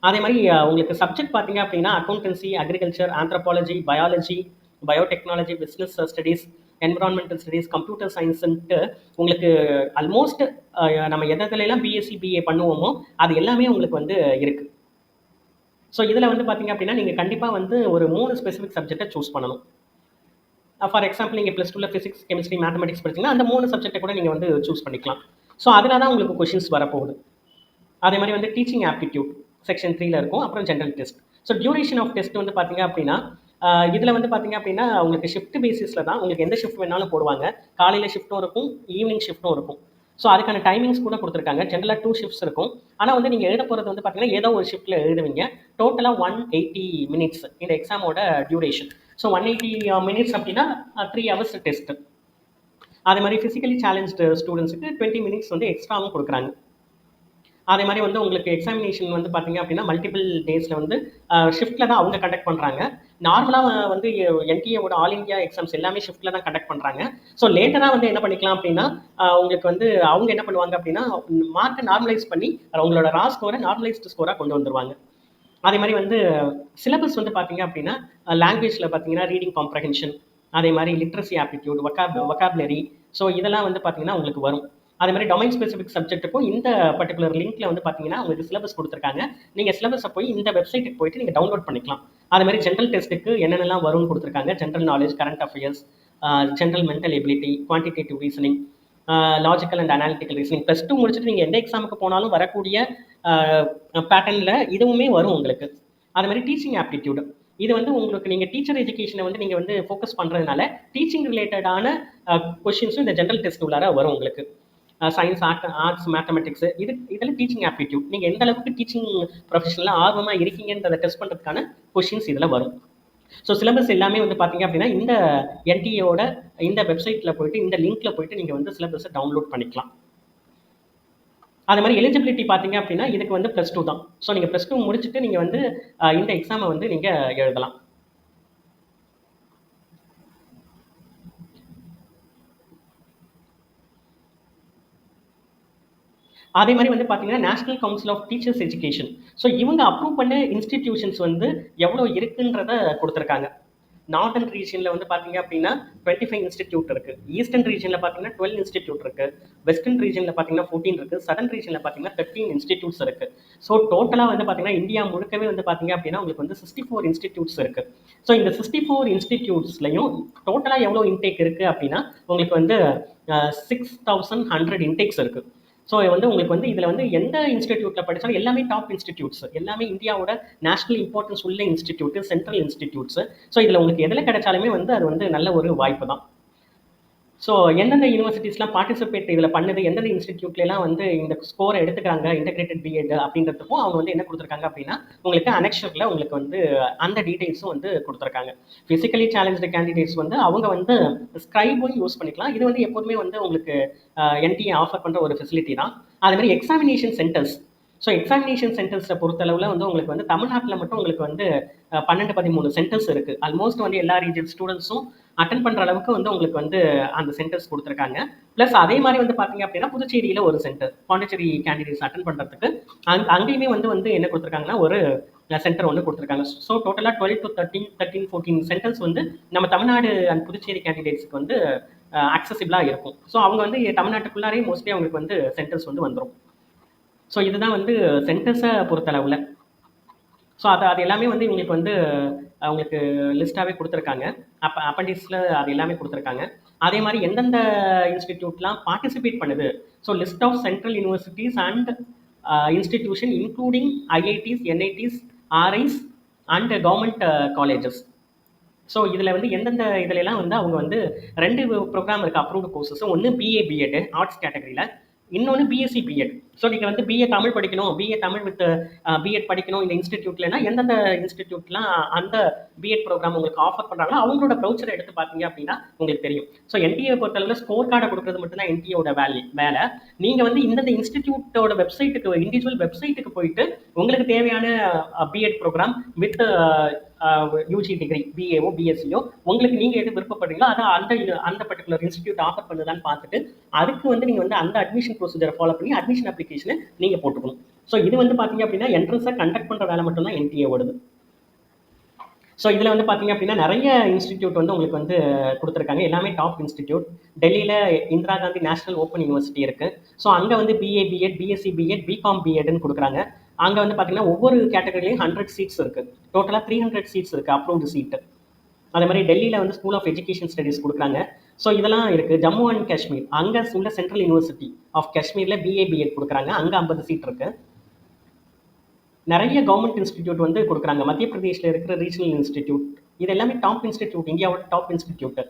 அதே மாதிரி உங்களுக்கு சப்ஜெக்ட் பார்த்தீங்க அப்படின்னா accountancy, agriculture, anthropology, biology, biotechnology, business studies, environmental studies, computer சயின்ஸுன்ட்டு உங்களுக்கு ஆல்மோஸ்ட் நம்ம எதெல்லாம் பிஎஸ்சி, பிஏ பண்ணுவோமோ அது எல்லாமே உங்களுக்கு வந்து இருக்குது. ஸோ இதில் வந்து பார்த்தீங்க அப்படின்னா நீங்கள் கண்டிப்பாக வந்து ஒரு 3 ஸ்பெசிஃபிக் சப்ஜெக்டை சூஸ் பண்ணணும். ஃபார் எக்ஸாம்பிள் நீங்கள் +2ல ஃபிசிக்ஸ், கெமிஸ்ட்ரி, மேத்தமெட்டிக்ஸ் படிச்சிங்கன்னா அந்த 3 சப்ஜெக்டை கூட நீங்கள் வந்து சூஸ் பண்ணிக்கலாம். ஸோ அதில் தான் உங்களுக்கு கொஷின்ஸ் வரப்போகுது. அதே மாதிரி வந்து டீச்சிங் ஆப்டிடியூட் செக்ஷன் 3ல இருக்கும். அப்புறம் general test. So duration of test வந்து பார்த்தீங்க அப்படின்னா இதில் வந்து பார்த்தீங்க அப்படின்னா உங்களுக்கு ஷிஃப்ட் பேசிஸில் தான் உங்களுக்கு எந்த ஷிஃப்ட் வேணாலும் போடுவாங்க. காலையில் ஷிஃப்ட்டும் இருக்கும், ஈவினிங் ஷிஃப்ட்டும் இருக்கும். ஸோ அதுக்கான டைமிங்ஸ் கூட கொடுத்துருக்காங்க. ஜென்ரலாக 2 ஷிஃப்ட்ஸ் இருக்கும். ஆனால் வந்து நீங்கள் எழுத போகிறது வந்து பார்த்தீங்கன்னா ஏதோ ஒரு ஷிஃப்ட்டில் எழுதுவீங்க. டோட்டலாக 180 மினிட்ஸ் இந்த எக்ஸாமோட டியூரேஷன். ஸோ 180 மினிட்ஸ் அப்படின்னா 3 ஹவர்ஸ் டெஸ்ட்டு. அதே மாதிரி ஃபிசிக்கலி சேலஞ்ச்டு ஸ்டூடெண்ட்ஸுக்கு 20 மினிட்ஸ் வந்து எக்ஸ்ட்ராவும் கொடுக்குறாங்க. அதே மாதிரி வந்து உங்களுக்கு எக்ஸாமினேஷன் வந்து பார்த்தீங்க அப்படின்னா மல்டிபிள் டேஸில் வந்து ஷிஃப்ட்டில் தான் அவங்க கண்டக்ட் பண்ணுறாங்க. நார்மலாக வந்து என்டிஏவோட ஆல் இந்தியா எக்ஸாம்ஸ் எல்லாமே ஷிஃப்ட்டில் தான் கண்டக்ட் பண்ணுறாங்க. ஸோ லேட்டராக வந்து என்ன பண்ணிக்கலாம் அப்படின்னா உங்களுக்கு வந்து அவங்க என்ன பண்ணுவாங்க அப்படின்னா மார்க்கை நார்மலைஸ் பண்ணி அவங்களோட ரா ஸ்கோரை நார்மலைஸ்டு ஸ்கோராக கொண்டு வந்துடுவாங்க. அதே மாதிரி வந்து சிலபஸ் வந்து பார்த்தீங்க அப்படின்னா லாங்குவேஜில் பார்த்தீங்கன்னா ரீடிங் காம்ப்ரஹென்ஷன், அதே மாதிரி லிட்ரஸி ஆப்டிடியூட், வொக்காபுலரி, ஸோ இதெல்லாம் வந்து பார்த்தீங்கன்னா உங்களுக்கு வரும். அதே மாதிரி டொமைன் ஸ்பெசிஃபிக் சப்ஜெக்ட்டுக்கும் இந்த பர்டிகுலர் லிங்க்ல வந்து பார்த்தீங்கன்னா உங்களுக்கு சிலபஸ் கொடுத்துருக்காங்க. நீங்கள் சிலபஸை போய் இந்த வெப்சைட்டுக்கு போயிட்டு நீங்கள் டவுன்லோட் பண்ணிக்கலாம். அதே மாதிரி ஜென்ரல் டெஸ்ட்டுக்கு என்னென்னலாம் வரும்னு கொடுத்துருக்காங்க. General knowledge, current affairs, general mental ability, quantitative reasoning, logical and analytical reasoning. +2 முடிச்சுட்டு நீங்கள் எந்த எக்ஸாமுக்கு போனாலும் வரக்கூடிய பேட்டர்னில் இதுவுமே வரும் உங்களுக்கு. அது மாதிரி டீச்சிங் ஆப்டிடியூடு, இது வந்து உங்களுக்கு நீங்கள் டீச்சர் எஜுகேஷனை வந்து நீங்கள் வந்து ஃபோக்கஸ் பண்ணுறதுனால டீச்சிங் ரிலேட்டடான கொஷின்ஸும் இந்த ஜென்ரல் டெஸ்ட் உள்ளார வரும் உங்களுக்கு. சயின்ஸ், ஆர்ட்ஸ், மேத்தமெட்டிக்ஸ், இதெல்லாம் டீச்சிங் ஆப்டிடியூட். நீங்கள் எந்த அளவுக்கு டீச்சிங் ப்ரொஃபஷனில் ஆர்வமாக இருக்கீங்கன்றதை டெஸ்ட் பண்ணுறதுக்கான கொஷின்ஸ் இதில் வரும். ஸோ சிலபஸ் எல்லாமே வந்து பார்த்தீங்க அப்படின்னா இந்த என்டிஏவோட இந்த வெப்சைட்டில் போயிட்டு இந்த லிங்க்ல போயிட்டு நீங்கள் வந்து சிலபஸை டவுன்லோட் பண்ணிக்கலாம். அது மாதிரி எலிஜிபிலிட்டி பார்த்தீங்க அப்படின்னா இதுக்கு வந்து +2 தான். ஸோ நீங்கள் +2 முடிச்சுட்டு நீங்கள் வந்து இந்த எக்ஸாமை வந்து நீங்கள் எழுதலாம். அதே மாதிரி வந்து பார்த்தீங்கன்னா national council of teachers education, so இவங்க அப்ரூவ் பண்ண இன்ஸ்டிடியூஷன்ஸ் வந்து எவ்வளோ இருக்குன்றத கொடுத்துருக்காங்க. நார்தன் ரீஜனில் வந்து பார்த்தீங்க அப்படின்னா 25 இன்ஸ்டிடியூட் இருக்குது. ஈஸ்டர்ன் ரீஜனில் பார்த்தீங்கன்னா 12 இன்ஸ்டிடியூட் இருக்குது. வெஸ்டர்ன் ரீஜனில் பார்த்தீங்கன்னா 14 இருக்குது. சதர்ன் ரீஜனில் பார்த்தீங்கன்னா 13 இன்ஸ்டிடியூட்ஸ் இருக்குது. ஸோ டோட்டலாக வந்து பார்த்தீங்கன்னா இந்தியா முழுக்கவே வந்து பார்த்தீங்க அப்படின்னா உங்களுக்கு வந்து 64 இன்ஸ்டிடியூட்ஸ் இருக்குது. ஸோ இந்த 64 இன்ஸ்டிடியூட்ஸ்லையும் டோட்டலாக எவ்வளோ இன்டேக் இருக்குது அப்படின்னா உங்களுக்கு வந்து 6100 இன்டேக்ஸ் இருக்குது. ஸோ வந்து உங்களுக்கு வந்து இதில் வந்து எந்த இன்ஸ்டிடியூட்டில் படித்தாலும் எல்லாமே டாப் இன்ஸ்டிடியூட்ஸ், எல்லாமே இந்தியாவோட நேஷனல் இம்பார்ட்டன்ஸ் உள்ள இன்ஸ்டிடியூட், சென்ட்ரல் இன்ஸ்டிடியூட்ஸ். ஸோ இதில் உங்களுக்கு எதில் கிடைச்சாலுமே வந்து அது வந்து நல்ல ஒரு வாய்ப்பு தான். ஸோ எந்தெந்த யூனிவர்சிட்டிஸ்லாம் பார்ட்டிசிபேட் இதில் பண்ணுது, எந்தெந்த இன்ஸ்டிடியூட்லாம் வந்து இந்த ஸ்கோரை எடுத்துக்கிறாங்க இன்டெகிரேட்டட் பிஎட் அப்படின்றதுக்கும் அவங்க வந்து என்ன கொடுத்துருக்காங்க அப்படின்னா உங்களுக்கு அனெக்ஷரில் உங்களுக்கு வந்து அந்த டீட்டெயில்ஸும் வந்து கொடுத்துருக்காங்க. ஃபிசிக்கலி சேலஞ்சு கேண்டிடேட்ஸ் வந்து அவங்க வந்து ஸ்கிரைபும் யூஸ் பண்ணிக்கலாம். இது வந்து எப்போதுமே வந்து உங்களுக்கு என்டிஏ ஆஃபர் பண்ணுற ஒரு ஃபெசிலிட்டி தான். அதுமாதிரி எக்ஸாமினேஷன் சென்டர்ஸ், ஸோ எக்ஸாமினேஷன் சென்டர்ஸை பொறுத்தளவில் வந்து உங்களுக்கு வந்து தமிழ்நாட்டில் மட்டும் உங்களுக்கு வந்து 12-13 சென்டர்ஸ் இருக்குது. ஆல்மோஸ்ட் வந்து எல்லா ரீஜன் ஸ்டூடெண்ட்ஸும் அட்டன் பண்ணுற அளவுக்கு வந்து உங்களுக்கு வந்து அந்த சென்டர்ஸ் கொடுத்துருக்காங்க. ப்ளஸ் அதே மாதிரி வந்து பார்த்தீங்க அப்படின்னா புதுச்சேரியில் ஒரு சென்டர், பாண்டிச்சேரி கேண்டிடேட்ஸ் அட்டன் பண்ணுறதுக்கு அங்கேயுமே வந்து என்ன கொடுத்துருக்காங்கன்னா ஒரு சென்டர் ஒன்று கொடுத்துருக்காங்க. ஸோ டோட்டலாக 12 to 13-14 சென்டர்ஸ் வந்து நம்ம தமிழ்நாடு அண்ட் புதுச்சேரி கேண்டிடேட்ஸுக்கு வந்து அக்சசிபிளாக இருக்கும். ஸோ அவங்க வந்து தமிழ்நாட்டுக்குள்ளாரே மோஸ்ட்லி அவங்களுக்கு வந்து சென்டர்ஸ் வந்து வந்துடும். ஸோ இதுதான் வந்து சென்டர்ஸை பொறுத்தளவில். ஸோ அது எல்லாமே வந்து இவங்களுக்கு வந்து அவங்களுக்கு லிஸ்ட்டாகவே கொடுத்துருக்காங்க. அப்பண்டிக்ஸில் அது எல்லாமே கொடுத்துருக்காங்க. அதே மாதிரி எந்தெந்த இன்ஸ்டிடியூட்லாம் பார்ட்டிசிபேட் பண்ணுது, so list of central universities and institution including IITs, NITs, RIs and government colleges. ஸோ இதில் வந்து எந்தெந்த இதிலெல்லாம் வந்து அவங்க வந்து 2 ப்ரோக்ராம் இருக்குது அப்ரூவ்டு கோர்சஸ். ஒன்று பிஏ பிஎட் ஆர்ட்ஸ் கேட்டகரியில், இன்னொன்று பிஎஸ்சி பிஎட். ஸோ நீங்கள் வந்து பிஏ தமிழ் படிக்கணும், பிஏ தமிழ் வித் பிஎட் படிக்கணும் இந்த இன்ஸ்டிடியூட்லனா எந்தெந்த இன்ஸ்டிடியூட்லாம் அந்த பிஎட் ப்ரோக்ராம் உங்களுக்கு ஆஃபர் பண்ணுறாங்களோ அவங்களோட ப்ரௌச்சரை எடுத்து பார்த்தீங்க அப்படின்னா உங்களுக்கு தெரியும். ஸோ என்டிஏ பொறுத்தளவில் ஸ்கோர் கார்டை கொடுக்குறது மட்டும்தான் என்டிஏவோட வேலை. நீங்கள் வந்து இந்தந்த இன்ஸ்டிடியூட்டோட வெப்சைட்டுக்கு, இண்டிவிஜுவல் வெப்சைட்டுக்கு போயிட்டு உங்களுக்கு தேவையான BEd programme with UG degree, பிஏஓ பிஎஸ்சியோ உங்களுக்கு நீங்கள் எது விருப்பப்படுறீங்களோ அதை அந்த பர்டிகுலர் இன்ஸ்டிடியூட் ஆஃபர் பண்ணுதான்னு பார்த்துட்டு அதுக்கு வந்து நீங்கள் வந்து அந்த அட்மிஷன் ப்ரொசீஜரை ஃபாலோ பண்ணி அட்மிஷன் அப்ளிகேஷனை நீங்கள் போட்டுக்கணும். ஸோ இது வந்து பார்த்தீங்க அப்படின்னா என்ட்ரன்ஸை கண்டக்ட் பண்ணுற வேலை மட்டும்தான் என்டிஏ ஓடுது. ஸோ இதில் வந்து பார்த்தீங்க அப்படின்னா நிறைய இன்ஸ்டிடியூட் வந்து உங்களுக்கு வந்து கொடுத்துருக்காங்க. எல்லாமே டாப் இன்ஸ்டிடியூட். டெல்லியில் Indira Gandhi national open university இருக்குது. ஸோ அங்கே வந்து BA BEd, BSc BEd, BCom பிஎட்னு கொடுக்குறாங்க. அங்கே வந்து பார்த்தீங்கன்னா ஒவ்வொரு கேட்டகரிலையும் 100 சீட்ஸ் இருக்குது. டோட்டலாக 300 சீட்ஸ் இருக்குது அப்ரூவ்டு சீட்டு. அதே மாதிரி டெல்லியில் வந்து ஸ்கூல் ஆஃப் எஜுகேஷன் ஸ்டடீஸ் கொடுக்குறாங்க. ஸோ இதெல்லாம் இருக்குது. ஜம்மு அண்ட் காஷ்மீர் அங்கே உள்ள சென்ட்ரல் யூனிவர்சிட்டி ஆஃப் காஷ்மீரில் பிஏ பிஎட் கொடுக்குறாங்க. அங்கே 50 சீட் இருக்குது. நிறைய கவர்மெண்ட் இன்ஸ்டிடியூட் வந்து கொடுக்குறாங்க. மத்திய பிரதேஷில் இருக்கிற ரீஜனல் இன்ஸ்டிடியூட், இது எல்லாமே டாப் இன்ஸ்டிடியூட், இந்தியாவோட டாப் இன்ஸ்டிடியூட்.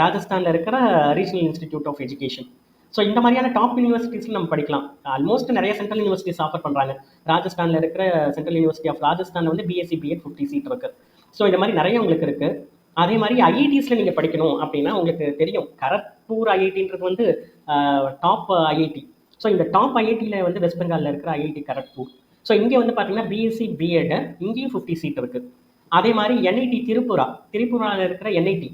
ராஜஸ்தானில் இருக்கிற regional institute of education. So இந்த மாதிரியான டாப் யூனிவர்சிட்டிஸில் நம்ம படிக்கலாம். ஆல்மோஸ்ட் நிறைய சென்ட்ரல் யூனிவர்சிட்டிஸ் ஆஃபர் பண்ணுறாங்க. ராஜஸ்தானில் இருக்கிற சென்ட்ரல் யூனிவர்சிட்டி ஆஃப் ராஜஸ்தானில் வந்து பிஎஸ்சி பிஎட் 50 சீட் இருக்குது. ஸோ இந்த மாதிரி நிறைய உங்களுக்கு இருக்குது. அதே மாதிரி ஐஐடிஸில் நீங்கள் படிக்கணும் அப்படின்னா உங்களுக்கு தெரியும் கரக்பூர் ஐஐடின்றது வந்து டாப் ஐஐடி. ஸோ இந்த டாப் ஐஐடியில் வந்து வெஸ்ட் பெங்காலில் இருக்கிற ஐஐடி கரக்பூர். ஸோ இங்கே வந்து பார்த்தீங்கன்னா பிஎஸ்சி பிஎட் இங்கேயும் 50 சீட் இருக்குது. அதே மாதிரி என்ஐடி திரிபுராவில் இருக்கிற என்ஐடி,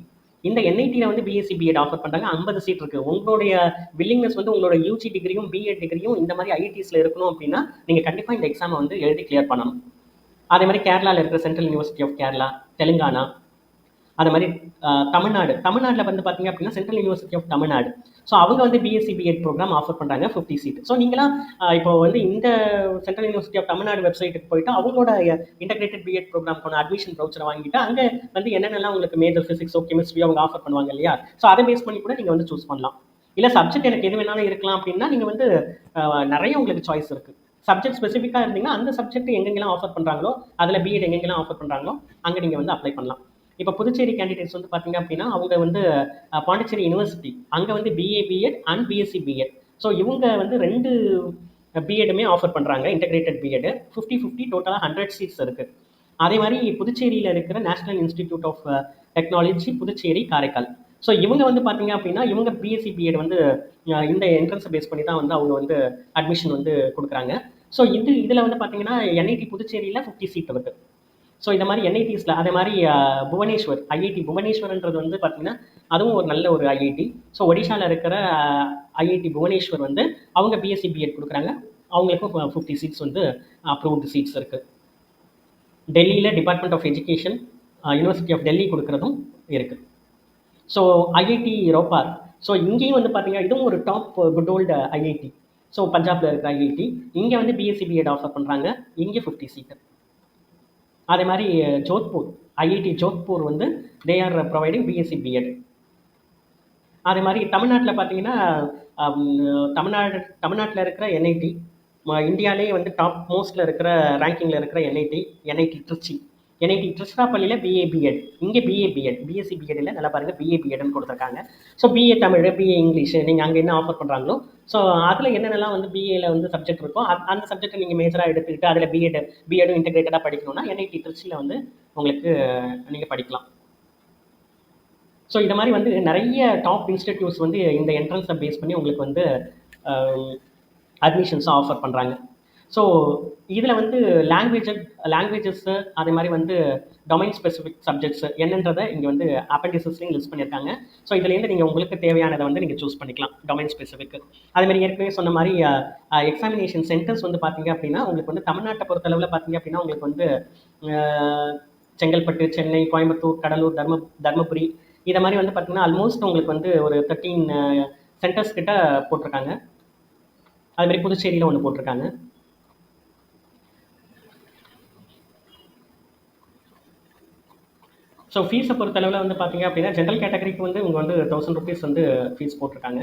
இந்த என்ஐடியில் வந்து பிஎஸ்சி பிஎட் ஆஃபர் பண்ணுறாங்க. 50 சீட் இருக்குது. உங்களுடைய வில்லிங்னஸ் வந்து உங்களோட யூஜி டிகிரியும் பிஎட் டிகிரியும் இந்த மாதிரி ஐஐடிஸில் இருக்கணும் அப்படின்னா நீங்கள் கண்டிப்பாக இந்த எக்ஸாமை வந்து எழுதி கிளியர் பண்ணணும். அதே மாதிரி கேரளாவில் இருக்கிற central university of Kerala, Telangana, அது மாதிரி தமிழ்நாட்டில் வந்து பார்த்தீங்க அப்படின்னா central university of Tamil Nadu. So அவங்க வந்து பிஎஸ்சி பிஎட் ப்ரோக்ராம் ஆஃபர் பண்ணுறாங்க 50 சீட். ஸோ நீங்களாம் இப்போ வந்து இந்த சென்ட்ரல் யூனிவர்சிட்டி ஆஃப் தமிழ்நாடு வெப்சைட்டுக்கு போயிட்டு அவங்களோட இன்டெகிரேட்டட் பிஎட் ப்ரோக்ராம்க்கான அட்மிஷன் ப்ரௌச்சரை வாங்கிட்டு அங்கே வந்து என்னென்னலாம் உங்களுக்கு மேஜர் ஃபிசிக்ஸோ கெமிஸ்ட்ரியோ அவங்க ஆஃபர் பண்ணுவாங்க இல்லையா. ஸோ அதை பேஸ் பண்ணி கூட நீங்கள் வந்து சூஸ் பண்ணலாம். இல்லை சப்ஜெக்ட் எனக்கு எது வேணாலும் இருக்கலாம் அப்படின்னா நீங்கள் வந்து நிறைய உங்களுக்கு சாய்ஸ் இருக்குது. சப்ஜெக்ட் ஸ்பெசிஃபிக்காக இருந்தீங்கன்னா அந்த சப்ஜெக்ட் எங்கெங்கெல்லாம் ஆஃபர் பண்ணுறாங்களோ அதில் பிஎட் எங்கெங்கெல்லாம் ஆஃபர் பண்ணுறாங்களோ அங்கே நீங்கள் வந்து அப்ளை பண்ணலாம். இப்போ புதுச்சேரி கேண்டிடேட்ஸ் வந்து பார்த்தீங்க அப்படின்னா அவங்க வந்து பாண்டிச்சேரி யூனிவர்சிட்டி அங்கே வந்து BA BEd and BSc BEd. So இவங்க வந்து 2 பிஎட்டுமே ஆஃபர் பண்ணுறாங்க, இன்டெகிரேட்டட் பிஎட். 50-50 டோட்டலாக 100 சீட்ஸ் இருக்குது. அதே மாதிரி புதுச்சேரியில் இருக்கிற national institute of technology Puducherry Karaikal. So இவங்க வந்து பார்த்தீங்க அப்படின்னா இவங்க பிஎஸ்சி பிஎட் வந்து இந்த என்ட்ரன்ஸை பேஸ் பண்ணி தான் வந்து அவங்க வந்து அட்மிஷன் வந்து கொடுக்குறாங்க. ஸோ இதில் வந்து பார்த்தீங்கன்னா என்ஐடி புதுச்சேரியில் 50 சீட் இருக்குது. ஸோ இந்த மாதிரி என்ஐடிஸில் அதே மாதிரி புவனேஸ்வர் ஐஐடி புவனேஸ்வர்ன்றது வந்து பார்த்தீங்கன்னா அதுவும் ஒரு நல்ல ஒரு ஐஐடி. ஸோ ஒடிஷாவில் இருக்கிற ஐஐடி புவனேஸ்வர் வந்து அவங்க பிஎஸ்சி பிஎட் கொடுக்குறாங்க. அவங்களுக்கும் 50 சீட்ஸ் வந்து அப்ரூவ்டு சீட்ஸ் இருக்குது. டெல்லியில் department of education university of Delhi கொடுக்குறதும் இருக்குது. ஸோ ஐஐடி ரோபார், ஸோ இங்கேயும் வந்து பார்த்தீங்கன்னா இதுவும் ஒரு top good old IIT. So பஞ்சாபில் இருக்கிற ஐஐடி இங்கே வந்து பிஎஸ்சி பிஎட் ஆஃபர் பண்ணுறாங்க, இங்கே 50 சீட்டு. அதே மாதிரி ஜோத்பூர் ஐஐடி ஜோத்பூர் வந்து they are providing BSc BEd. அதே மாதிரி தமிழ்நாட்டில் பார்த்தீங்கன்னா தமிழ்நாட்டில் இருக்கிற என்ஐடி, இந்தியாவிலே வந்து டாப் மோஸ்ட்டில் இருக்கிற ரேங்கிங்கில் இருக்கிற என்ஐடி திருச்சி, என்ஐடி திருச்சிராப்பள்ளியில் பிஏ பிஎட், இங்கே பிஏ பிஎட், பிஎஸ்சி பிஎட் இல்லை, நல்லா பாருங்கள் பிஏ பிஎட்னு கொடுத்துருக்காங்க. So BA Tamil, BA English நீங்கள் அங்கே என்ன ஆஃபர் பண்ணுறாங்களோ ஸோ அதில் என்னென்னலாம் வந்து பிஏல வந்து சப்ஜெக்ட் இருக்கோ அந்த சப்ஜெக்ட்டை நீங்கள் மேஜராக எடுத்துக்கிட்டு அதில் பிஎடும் இன்டெகிரேட்டடாக படிக்கணும்னா என்ஐடி திருச்சியில் வந்து உங்களுக்கு நீங்கள் படிக்கலாம். ஸோ இந்த மாதிரி வந்து நிறைய டாப் இன்ஸ்டிடியூட்ஸ் வந்து இந்த என்ட்ரன்ஸை பேஸ் பண்ணி உங்களுக்கு வந்து அட்மிஷன்ஸை ஆஃபர் பண்ணுறாங்க. ஸோ இதில் வந்து லாங்குவேஜஸ்ஸு அதே மாதிரி வந்து டொமைன் ஸ்பெசிஃபிக் சப்ஜெக்ட்ஸ் என்னன்றதை இங்கே வந்து அப்பெண்டிசஸ்லையும் லிஸ்ட் பண்ணியிருக்காங்க. ஸோ இதுலேருந்து நீங்கள் உங்களுக்கு தேவையானதை வந்து நீங்கள் சூஸ் பண்ணிக்கலாம் டொமைன் ஸ்பெசிஃபிக். அதேமாதிரி ஏற்கனவே சொன்ன மாதிரி எக்ஸாமினேஷன் சென்டர்ஸ் வந்து பார்த்தீங்க அப்படின்னா உங்களுக்கு வந்து தமிழ்நாட்டை பொறுத்தளவில் பார்த்தீங்க அப்படின்னா உங்களுக்கு வந்து செங்கல்பட்டு, சென்னை, கோயம்புத்தூர், கடலூர், தர்மபுரி இதை மாதிரி வந்து பார்த்தீங்கன்னா ஆல்மோஸ்ட் உங்களுக்கு வந்து ஒரு 13 சென்டர்ஸ் கிட்ட போட்டிருக்காங்க. அதுமாதிரி புதுச்சேரியில் ஒன்று போட்டிருக்காங்க. ஸோ ஃபீஸை பொறுத்தளவில் வந்து பார்த்தீங்க அப்படின்னா ஜென்ரல் கேட்டகரிக்கு வந்து இவங்க வந்து 1000 rupees வந்து ஃபீஸ் போட்டிருக்காங்க.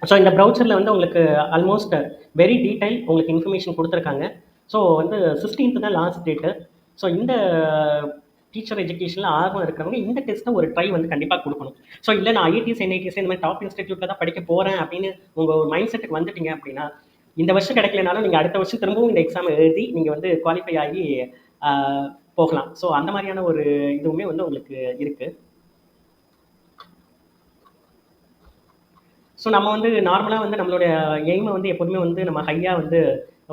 ஸோ இந்த ப்ரௌச்சரில் வந்து உங்களுக்கு ஆல்மோஸ்ட் வெரி டீடைல் உங்களுக்கு இன்ஃபர்மேஷன் கொடுத்துருக்காங்க. ஸோ வந்து 16th தான் லாஸ்ட் டேட்டு. ஸோ இந்த டீச்சர் எஜுகேஷனில் ஆர்வம் இருக்கிறவங்க இந்த டெஸ்ட்டை ஒரு ட்ரை வந்து கண்டிப்பாக கொடுக்கணும். ஸோ இல்லை நான் ஐஐடிஸ் என்ஐடிஸ் இந்த மாதிரி டாப் இன்ஸ்டிடியூட்டில் தான் படிக்க போகிறேன் அப்படின்னு உங்கள் ஒரு மைண்ட் செட்டுக்கு வந்துட்டீங்க அப்படின்னா இந்த வருஷம் கிடைக்கலனாலும் நீங்கள் அடுத்த வருஷம் திரும்பவும் இந்த எக்ஸாம் எழுதி நீங்கள் வந்து குவாலிஃபை ஆகி போகலாம். ஸோ அந்த மாதிரியான ஒரு இதுவுமே வந்து உங்களுக்கு இருக்குது. ஸோ நம்ம வந்து நார்மலாக வந்து நம்மளுடைய எய்மை வந்து எப்போதுமே வந்து நம்ம ஹையாக வந்து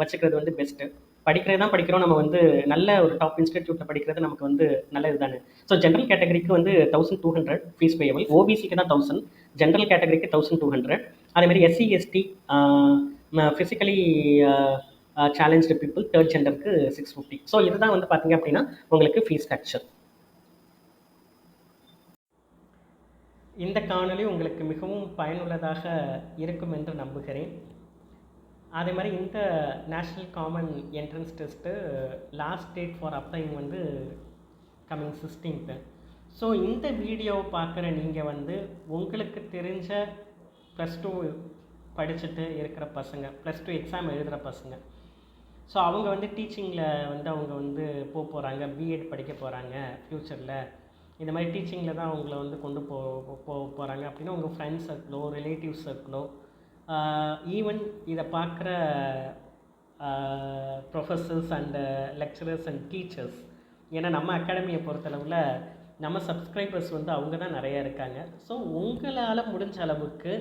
வச்சுக்கிறது வந்து பெஸ்ட்டு. படிக்கிறது தான் படிக்கிறோம், நம்ம வந்து நல்ல ஒரு டாப் இன்ஸ்டிடியூட்டில் படிக்கிறது நமக்கு வந்து நல்லது தானே. ஸோ ஜென்ரல் கேட்டகரிக்கு வந்து 1200 ஃபீஸ் பேயபிள், ஓபிசிக்கு தான் 1000, ஜென்ரல் கேட்டகரிக்கு 1200. அதேமாதிரி SC ST physically challenged people third ஜெண்டருக்கு 650. ஸோ இதுதான் வந்து பார்த்தீங்க அப்படின்னா உங்களுக்கு ஃபீஸ் ஸ்ட்ரக்சர். இந்த காணொளி உங்களுக்கு மிகவும் பயனுள்ளதாக இருக்கும் என்று நம்புகிறேன். அதே மாதிரி இந்த national common entrance test last date for அப்ளைங் வந்து கம்மிங் 16th. ஸோ இந்த வீடியோவை பார்க்குற நீங்கள் வந்து உங்களுக்கு தெரிஞ்ச +2 படிச்சுட்டு இருக்கிற பசங்க, +2 எக்ஸாம் எழுதுகிற பசங்க, ஸோ அவங்க வந்து டீச்சிங்கில் வந்து அவங்க வந்து போகிறாங்க, பிஎட் படிக்க போகிறாங்க ஃப்யூச்சரில், இந்த மாதிரி டீச்சிங்கில் தான் அவங்கள வந்து கொண்டு போகிறாங்க அப்படின்னா உங்கள் ஃப்ரெண்ட்ஸ் சர்க்கிளோ ரிலேட்டிவ் சர்க்கிளோ ஈவன் இதை பார்க்குற professors and lecturers and teachers, ஏன்னா நம்ம அகாடமியை பொறுத்தளவில் நம்ம சப்ஸ்கிரைபர்ஸ் வந்து அவங்க தான் நிறையா இருக்காங்க. ஸோ உங்களால் முடிஞ்ச அளவுக்கு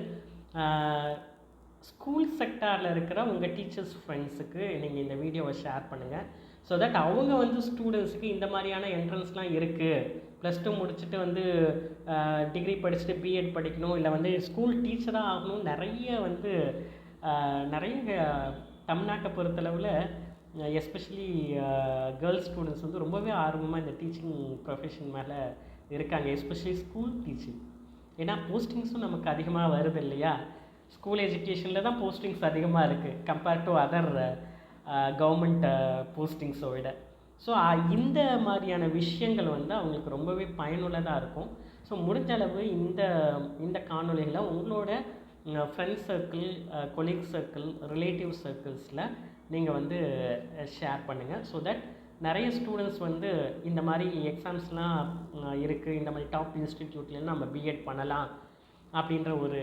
ஸ்கூல் செக்டாரில் இருக்கிற உங்கள் டீச்சர்ஸ் ஃப்ரெண்ட்ஸுக்கு நீங்கள் இந்த வீடியோவை ஷேர் பண்ணுங்கள். ஸோ தட் அவங்க வந்து ஸ்டூடெண்ட்ஸுக்கு இந்த மாதிரியான என்ட்ரன்ஸ்லாம் இருக்குது, +2 முடிச்சுட்டு வந்து டிகிரி படிச்சுட்டு பிஎட் படிக்கணும் இல்லை வந்து ஸ்கூல் டீச்சராக ஆகணும், நிறைய வந்து நிறைய தமிழ்நாட்டை பொறுத்தளவில் எஸ்பெஷலி கேர்ள்ஸ் ஸ்டூடெண்ட்ஸ் வந்து ரொம்பவே ஆர்வமாக இந்த டீச்சிங் ப்ரொஃபஷன் மேலே இருக்காங்க, எஸ்பெஷலி ஸ்கூல் டீச்சிங். ஏன்னா போஸ்டிங்ஸும் நமக்கு அதிகமாக வருது இல்லையா? ஸ்கூல் எஜுகேஷனில் தான் போஸ்டிங்ஸ் அதிகமாக இருக்குது கம்பேர்ட் டு அதர் கவர்மெண்ட் போஸ்டிங்ஸை விட. ஸோ இந்த மாதிரியான விஷயங்கள் வந்து அவங்களுக்கு ரொம்பவே பயனுள்ளதாக இருக்கும். ஸோ முடிஞ்ச அளவு இந்த காணொலிகளை உங்களோட friends circle, colleague circle, relative சர்க்கிள்ஸில் நீங்கள் வந்து ஷேர் பண்ணுங்கள். ஸோ தட் நிறைய ஸ்டூடெண்ட்ஸ் வந்து இந்த மாதிரி எக்ஸாம்ஸ்லாம் இருக்குது, இந்த மாதிரி டாப் இன்ஸ்டிடியூட்லேருந்து நம்ம பிஎட் பண்ணலாம் அப்படின்ற ஒரு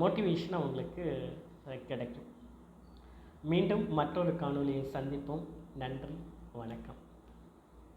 மோட்டிவேஷன் அவங்களுக்கு கிடைக்கும். மீண்டும் மற்றொரு காணொலியை சந்திப்போம். நன்றி, வணக்கம்.